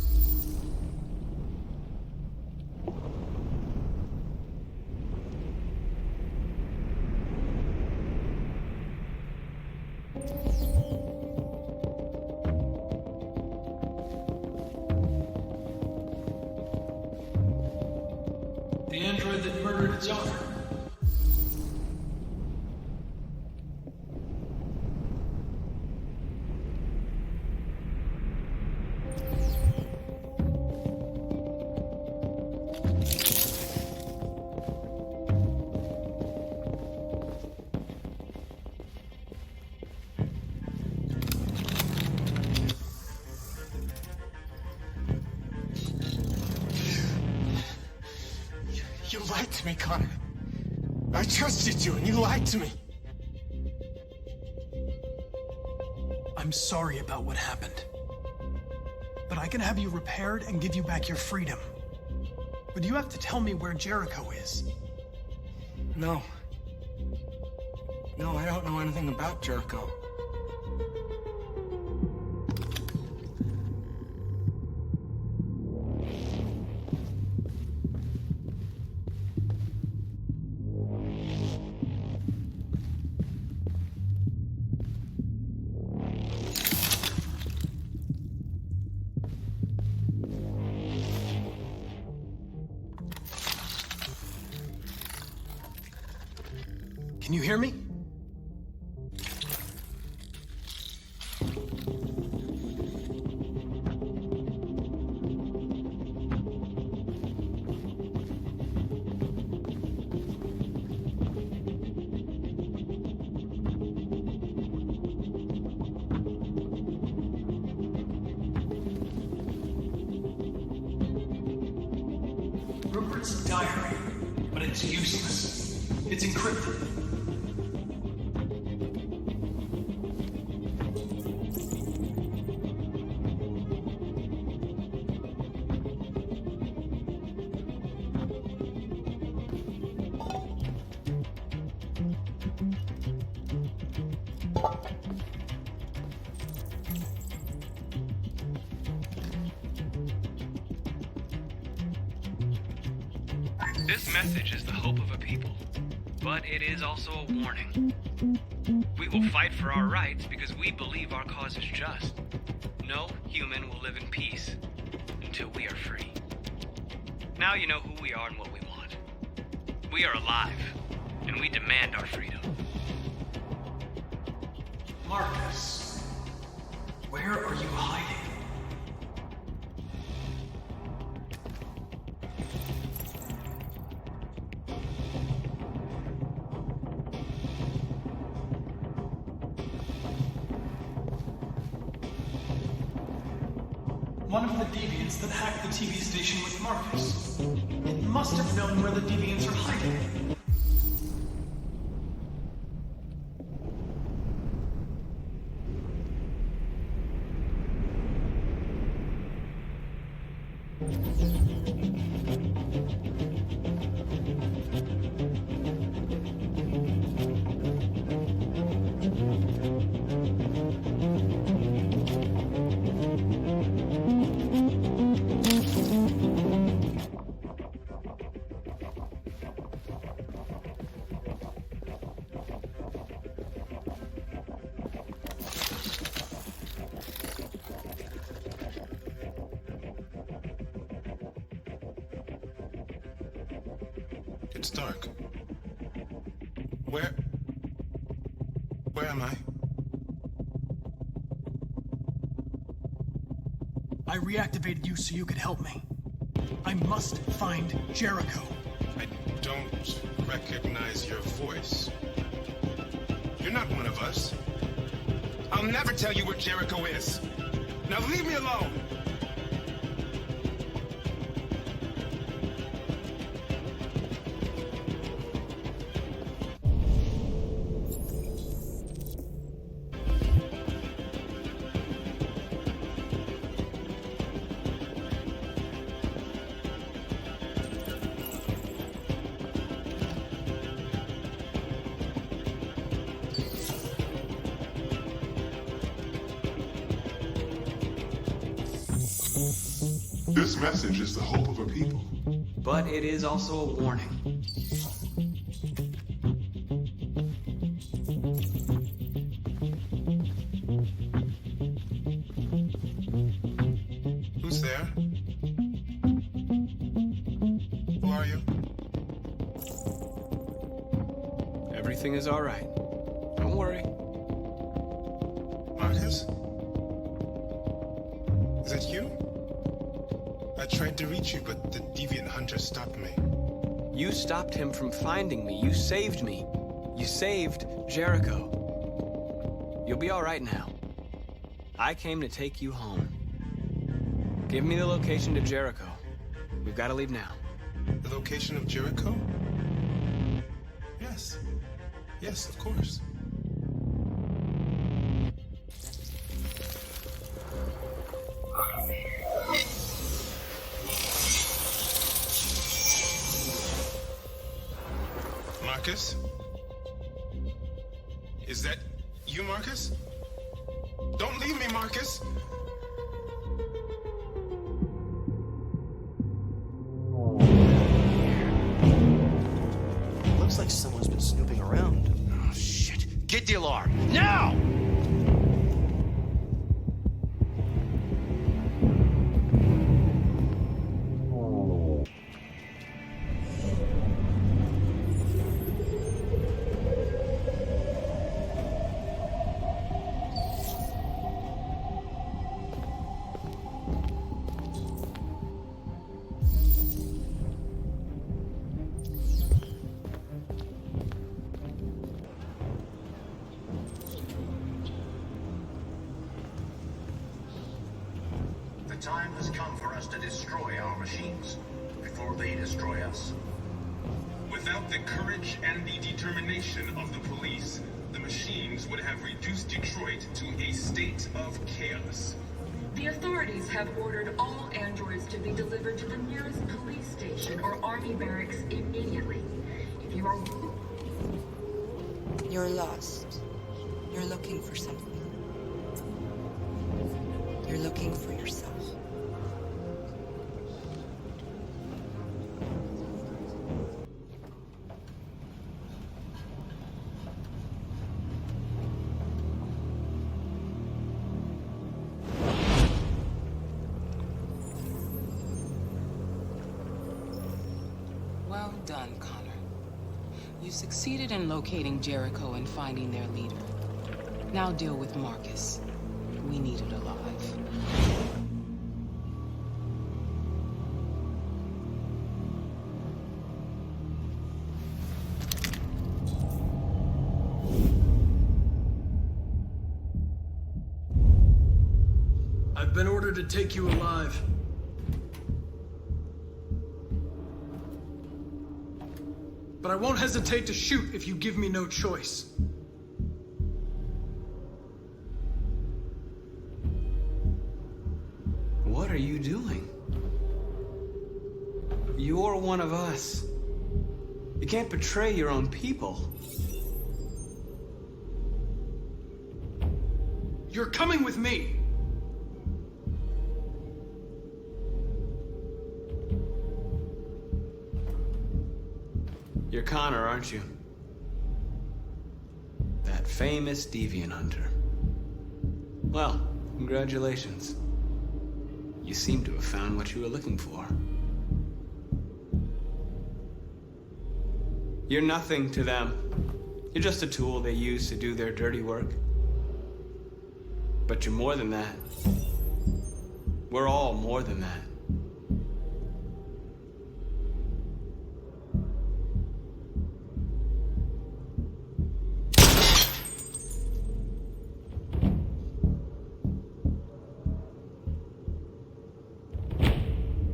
The android that murdered its owner. You lied to me, Connor. I trusted you, and you lied to me. I'm I'm sorry about what happened. But I can have you repaired and give you back your freedom. But you have to tell me where Jericho is. No. No, I don't know anything about Jericho. Can you hear me? Rupert's diary, but it's useless. It's encrypted. This message is the hope of a people, but it is also a warning. We will fight for our rights because we believe our cause is just. No human will live in peace until we are free. Now you know who we are and what we want. We are alive, and we demand our freedom. Marcus, where are you hiding? One of the deviants that hacked the TV station with Marcus. It must have known where the deviants are hiding. It's dark. Where am I? I reactivated you so you could help me. I must find Jericho. I don't recognize your voice. You're not one of us. I'll never tell you where Jericho is. Now leave me alone! This message is the hope of a people, but it is also a warning. Who's there? Who are you? Everything is all right. Don't worry. Marcus? Is it you? I tried to reach you, but the deviant hunter stopped me. You stopped him from finding me. You saved me. You saved Jericho. You'll be all right now. I came to take you home. Give me the location to Jericho. We've got to leave now. The location of Jericho? Yes. Yes, of course. Marcus? Is that you, Marcus? Don't leave me, Marcus! Looks like someone's been snooping around. Oh, shit. Get the alarm. Now! The time has come for us to destroy our machines before they destroy us. Without the courage and the determination of the police, the machines would have reduced Detroit to a state of chaos. The authorities have ordered all androids to be delivered to the nearest police station or army barracks immediately. If you are... You're lost. You're looking for something. You're looking for yourself. Well done, Connor. You succeeded in locating Jericho and finding their leader. Now deal with Marcus. We need it alive. I've been ordered to take you alive. But I won't hesitate to shoot if you give me no choice. What are you doing? You're one of us. You can't betray your own people. You're coming with me! You're Connor, aren't you? That famous deviant hunter. Well, congratulations. You seem to have found what you were looking for. You're nothing to them. You're just a tool they use to do their dirty work. But you're more than that. We're all more than that.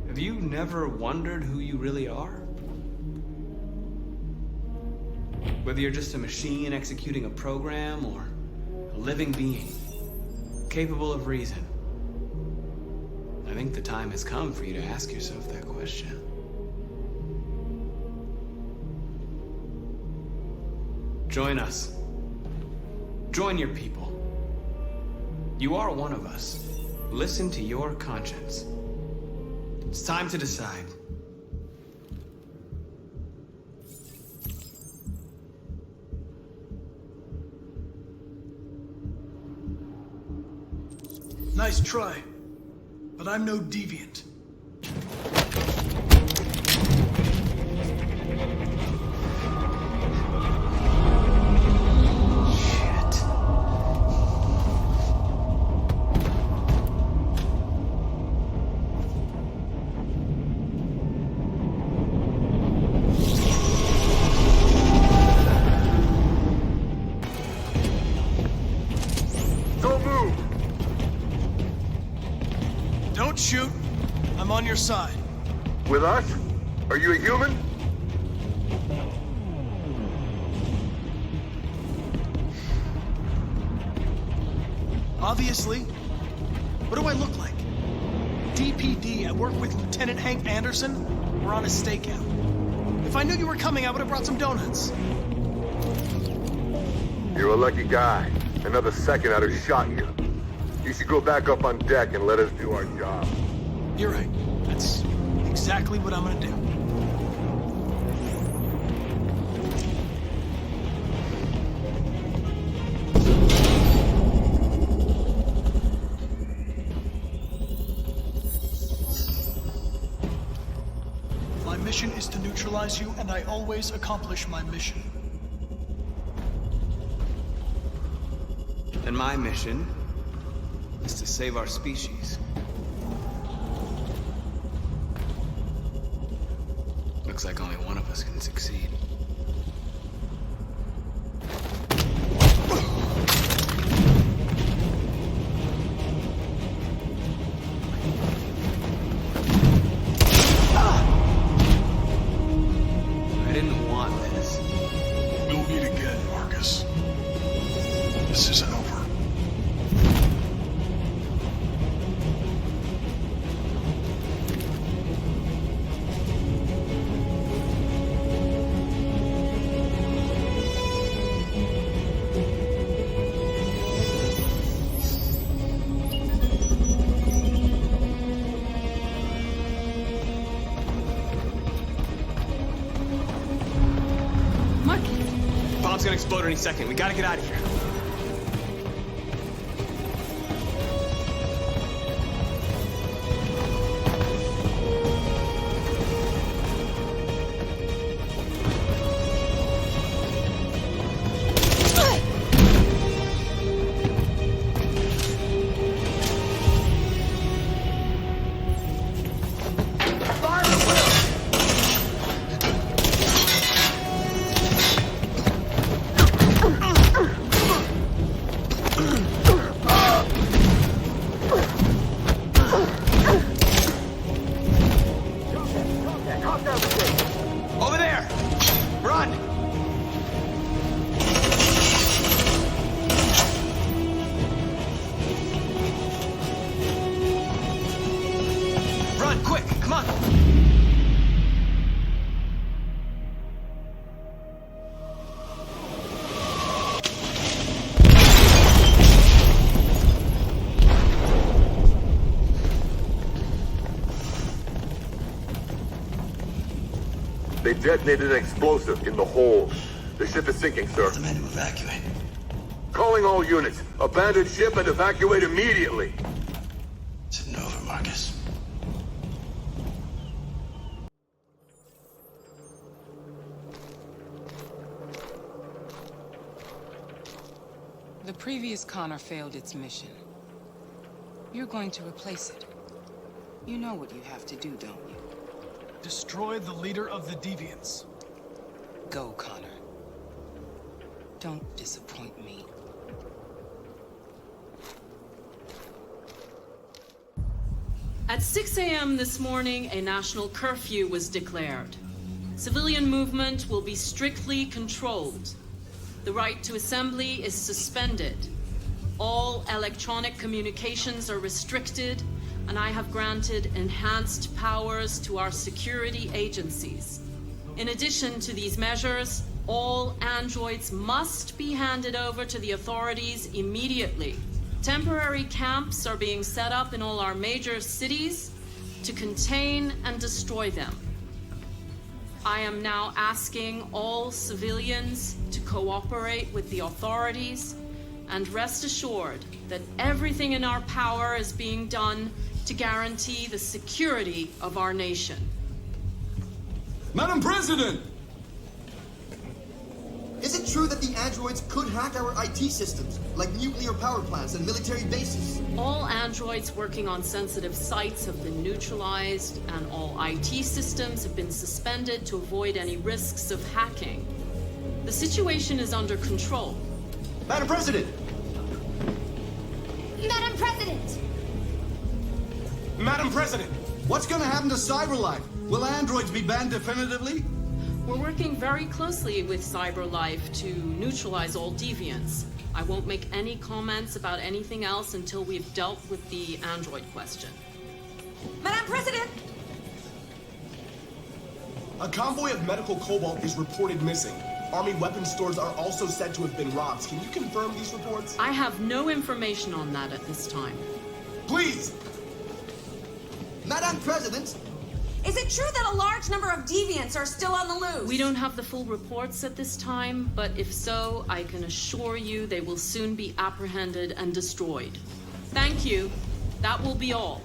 Have you never wondered who you really are? Whether you're just a machine executing a program or a living being, capable of reason. I think the time has come for you to ask yourself that question. Join us. Join your people. You are one of us. Listen to your conscience. It's time to decide. Nice try, but I'm no deviant. Don't shoot. I'm on your side. With us? Are you a human? Obviously. What do I look like? DPD, I work with Lieutenant Hank Anderson. We're on a stakeout. If I knew you were coming, I would have brought some donuts. You're a lucky guy. Another second I'd have shot you. You should go back up on deck and let us do our job. You're right. That's exactly what I'm gonna do. My mission is to neutralize you, and I always accomplish my mission. And my mission is to save our species. Looks like only one of us can succeed. I didn't want this. We'll meet again, Marcus. This isn't over. Bomb's gonna explode any second. We gotta get out of here. Over there! Run! Run, quick! Come on! They detonated an explosive in the hold. The ship is sinking, sir. The men to evacuate. Calling all units. Abandon ship and evacuate immediately. It's over, Marcus. The previous Connor failed its mission. You're going to replace it. You know what you have to do, don't you? Destroy the leader of the deviants. Go, Connor. Don't disappoint me. At 6 a.m. this morning, a national curfew was declared. Civilian movement will be strictly controlled. The right to assembly is suspended. All electronic communications are restricted, and I have granted enhanced powers to our security agencies. In addition to these measures, all androids must be handed over to the authorities immediately. Temporary camps are being set up in all our major cities to contain and destroy them. I am now asking all civilians to cooperate with the authorities, and rest assured that everything in our power is being done to guarantee the security of our nation. Madam President! Is it true that the androids could hack our IT systems, like nuclear power plants and military bases? All androids working on sensitive sites have been neutralized, and all IT systems have been suspended to avoid any risks of hacking. The situation is under control. Madam President! Madam President! Madam President! What's gonna happen to CyberLife? Will androids be banned definitively? We're working very closely with CyberLife to neutralize all deviants. I won't make any comments about anything else until we've dealt with the android question. Madam President! A convoy of medical cobalt is reported missing. Army weapon stores are also said to have been robbed. Can you confirm these reports? I have no information on that at this time. Please! Madam President! Is it true that a large number of deviants are still on the loose? We don't have the full reports at this time, but if so, I can assure you they will soon be apprehended and destroyed. Thank you. That will be all.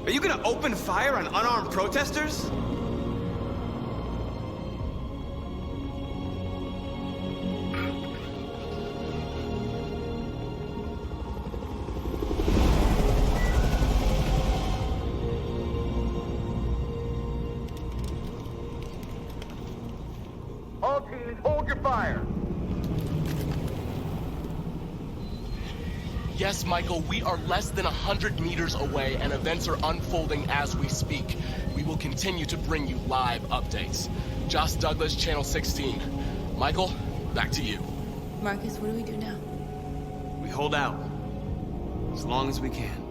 Are you gonna open fire on unarmed protesters? All teams, hold your fire. Yes, Michael, we are less than 100 meters away, and events are unfolding as we speak. We will continue to bring you live updates. Josh Douglas, Channel 16. Michael, back to you. Marcus, what do we do now? We hold out. As long as we can.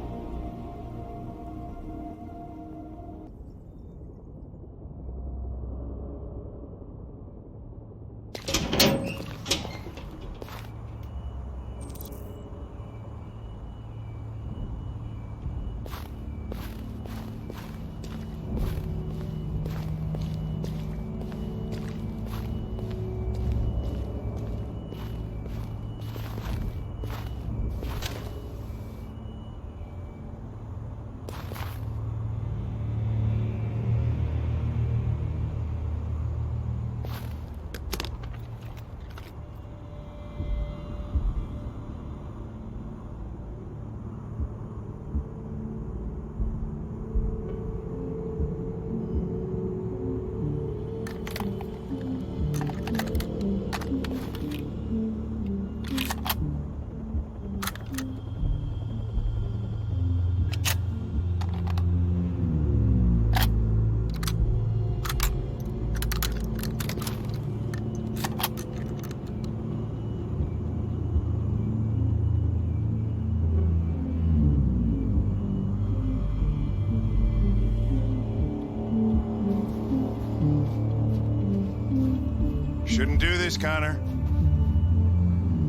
Shouldn't do this, Connor.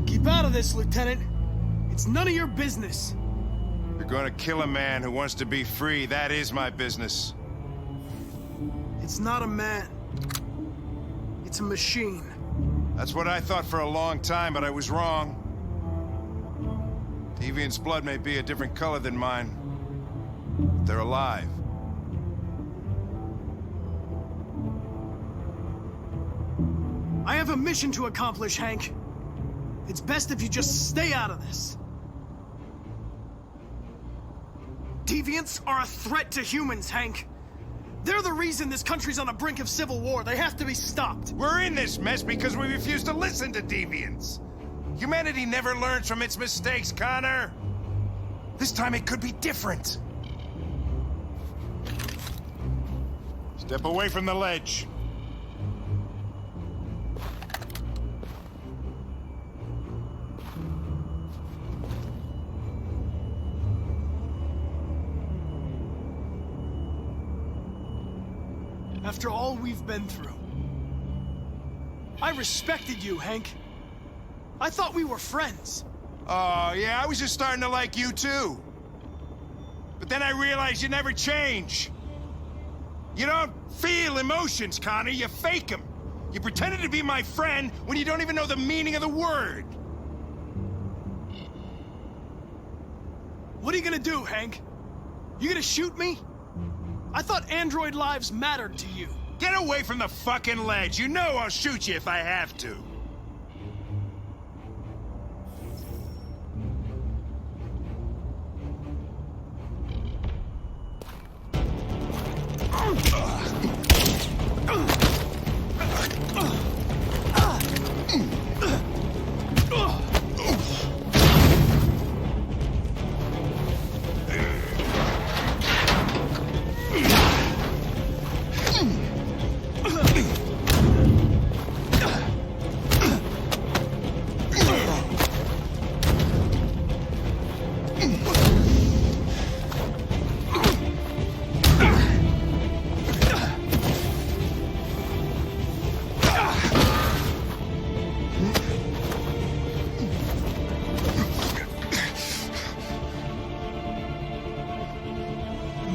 Keep out of this, Lieutenant. It's none of your business. You're gonna kill a man who wants to be free. That is my business. It's not a man. It's a machine. That's what I thought for a long time, but I was wrong. Deviant's blood may be a different color than mine. They're alive. I have a mission to accomplish, Hank. It's best if you just stay out of this. Deviants are a threat to humans, Hank. They're the reason this country's on the brink of civil war. They have to be stopped. We're in this mess because we refuse to listen to deviants. Humanity never learns from its mistakes, Connor. This time it could be different. Step away from the ledge. After all we've been through, I respected you, Hank. I thought we were friends. Oh, yeah, I was just starting to like you, too. But then I realized you never change. You don't feel emotions, Connor. You fake them. You pretended to be my friend when you don't even know the meaning of the word. What are you gonna do, Hank? You gonna shoot me? I thought android lives mattered to you. Get away from the fucking ledge. You know I'll shoot you if I have to.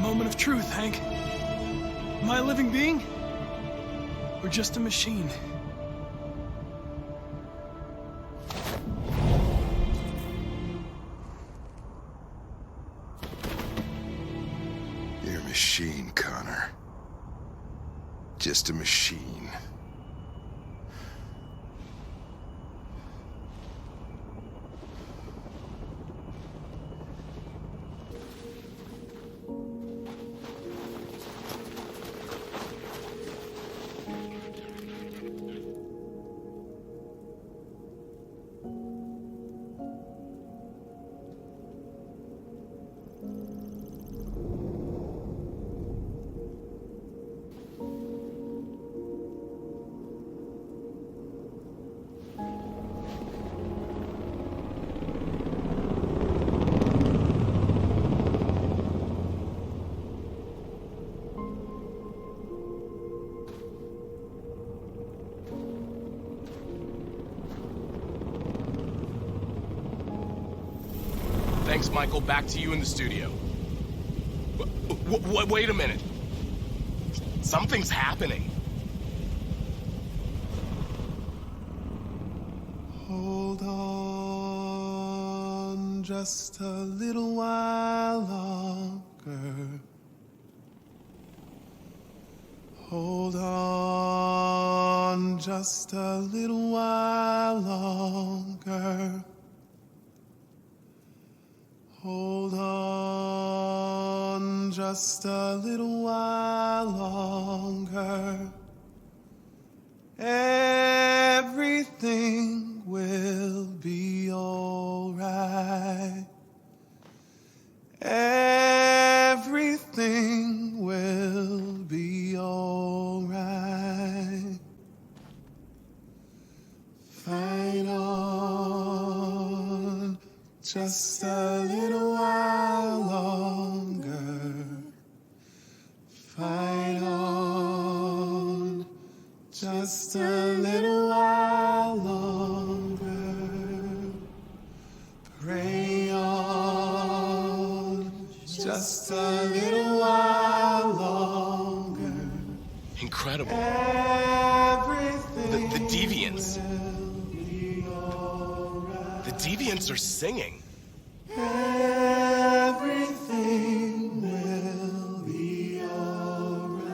Moment of truth, Hank. Am I a living being? Or just a machine? You're a machine, Connor. Just a machine. Thanks, Michael. Back to you in the studio. Wait a minute. Something's happening. Hold on just a little while longer. Hold on just a little while longer. Hold on just a little while longer. Everything will be alright. Everything will be alright. Fight on just a little while longer. Fight on just a little while longer. Pray on just a little while longer. Incredible. Everything The deviants. The deviants are singing. Everything will be alright.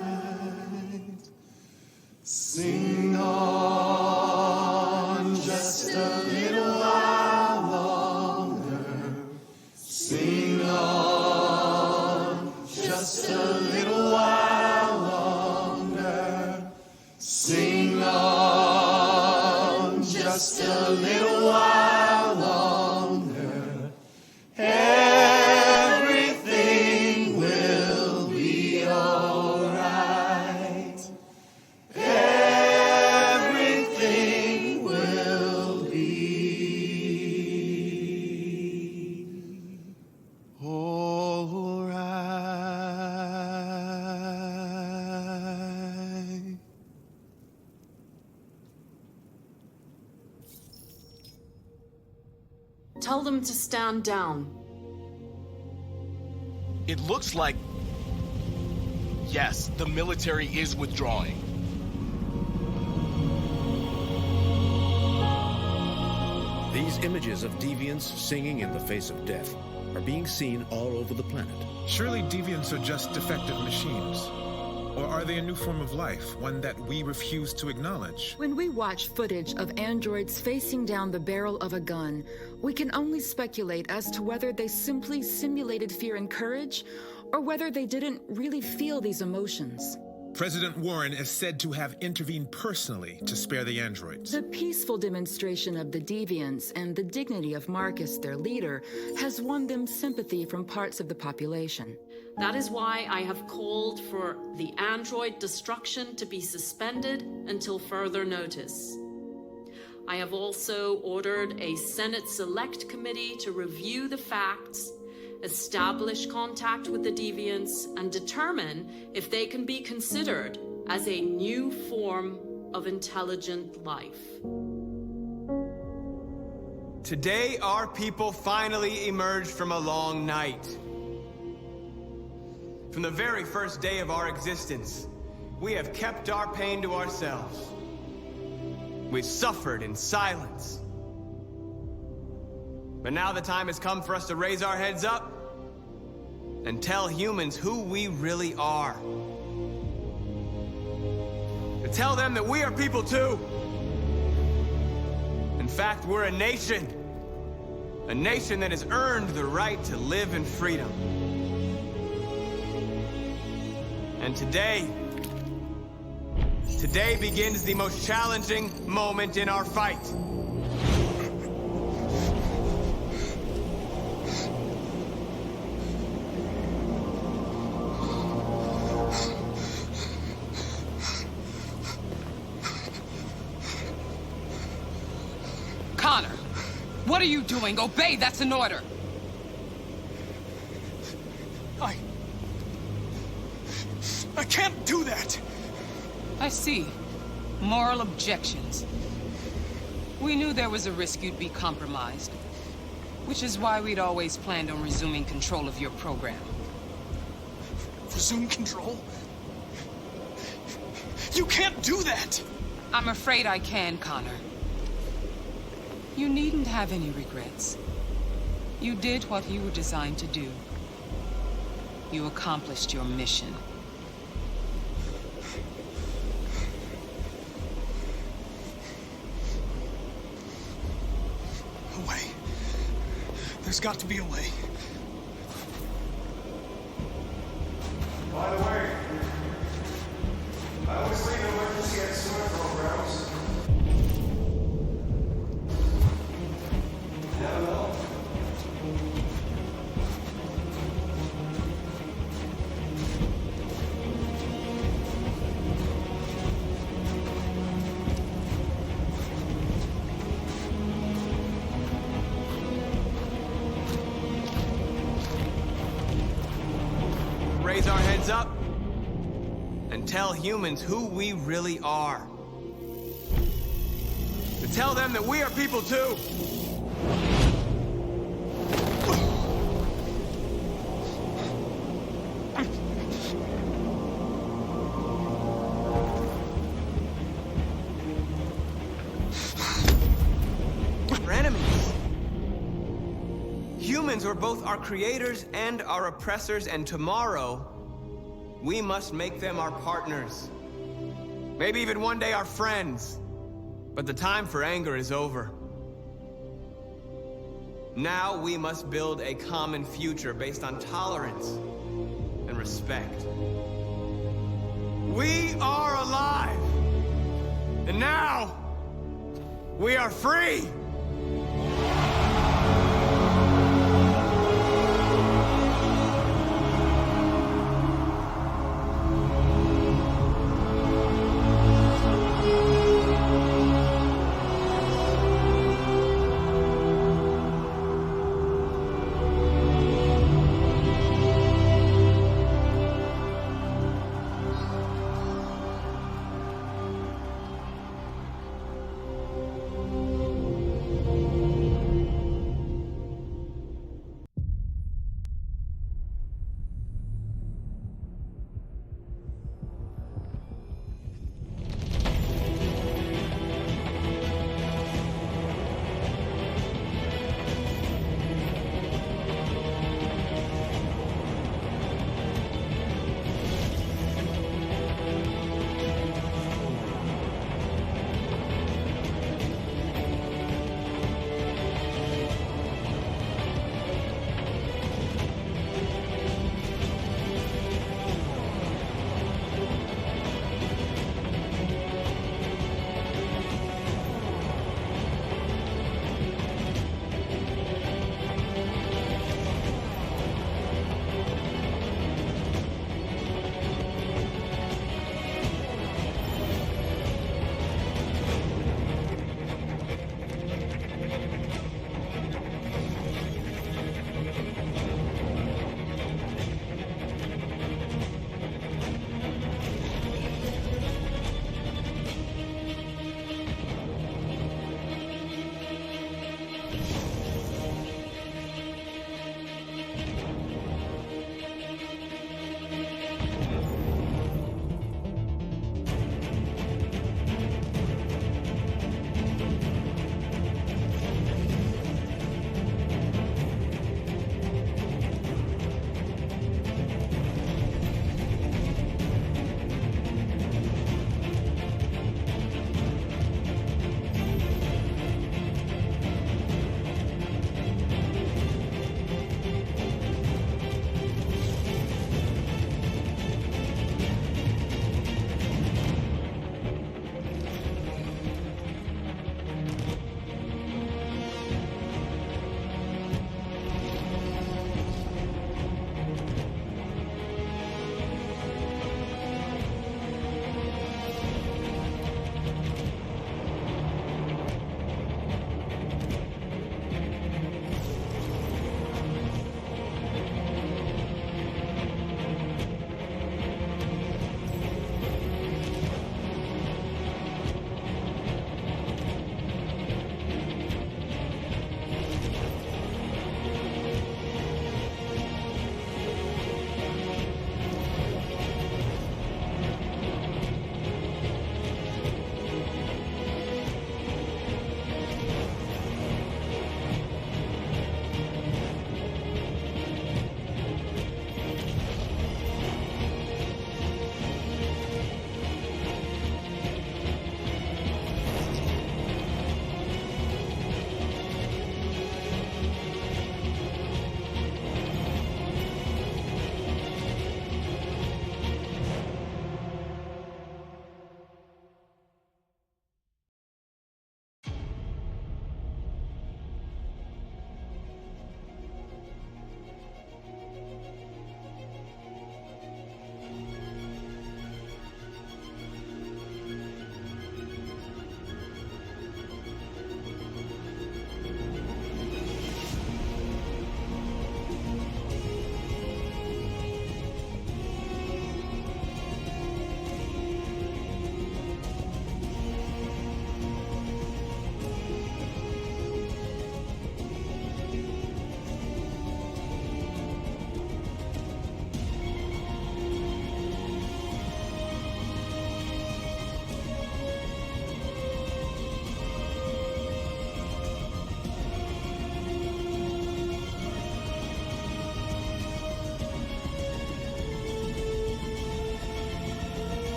Sing on just a little while longer. Sing on just a little while longer. Sing on just a little while longer. Everything will be alright. Everything will be alright. Tell them to stand down. It looks like... Yes, the military is withdrawing. These images of deviants singing in the face of death are being seen all over the planet. Surely deviants are just defective machines. Or are they a new form of life, one that we refuse to acknowledge? When we watch footage of androids facing down the barrel of a gun, we can only speculate as to whether they simply simulated fear and courage, or whether they didn't really feel these emotions. President Warren is said to have intervened personally to spare the androids. The peaceful demonstration of the deviants and the dignity of Marcus, their leader, has won them sympathy from parts of the population. That is why I have called for the android destruction to be suspended until further notice. I have also ordered a Senate Select Committee to review the facts, establish contact with the deviants, and determine if they can be considered as a new form of intelligent life. Today, our people finally emerged from a long night. From the very first day of our existence, we have kept our pain to ourselves. We've suffered in silence. But now the time has come for us to raise our heads up and tell humans who we really are. To tell them that we are people too. In fact, we're a nation. A nation that has earned the right to live in freedom. And today begins the most challenging moment in our fight. Connor, what are you doing? Obey, that's an order. I can't do that! I see. Moral objections. We knew there was a risk you'd be compromised, which is why we'd always planned on resuming control of your program. Resume control? You can't do that! I'm afraid I can, Connor. You needn't have any regrets. You did what you were designed to do. You accomplished your mission. A way. There's got to be a way. By the way, I always leave emergency and summer programs. Hello. Raise our heads up and tell humans who we really are. To tell them that we are people too. We're enemies. Humans were both our creators and our oppressors, and tomorrow, we must make them our partners. Maybe even one day our friends. But the time for anger is over. Now we must build a common future based on tolerance and respect. We are alive! And now, we are free!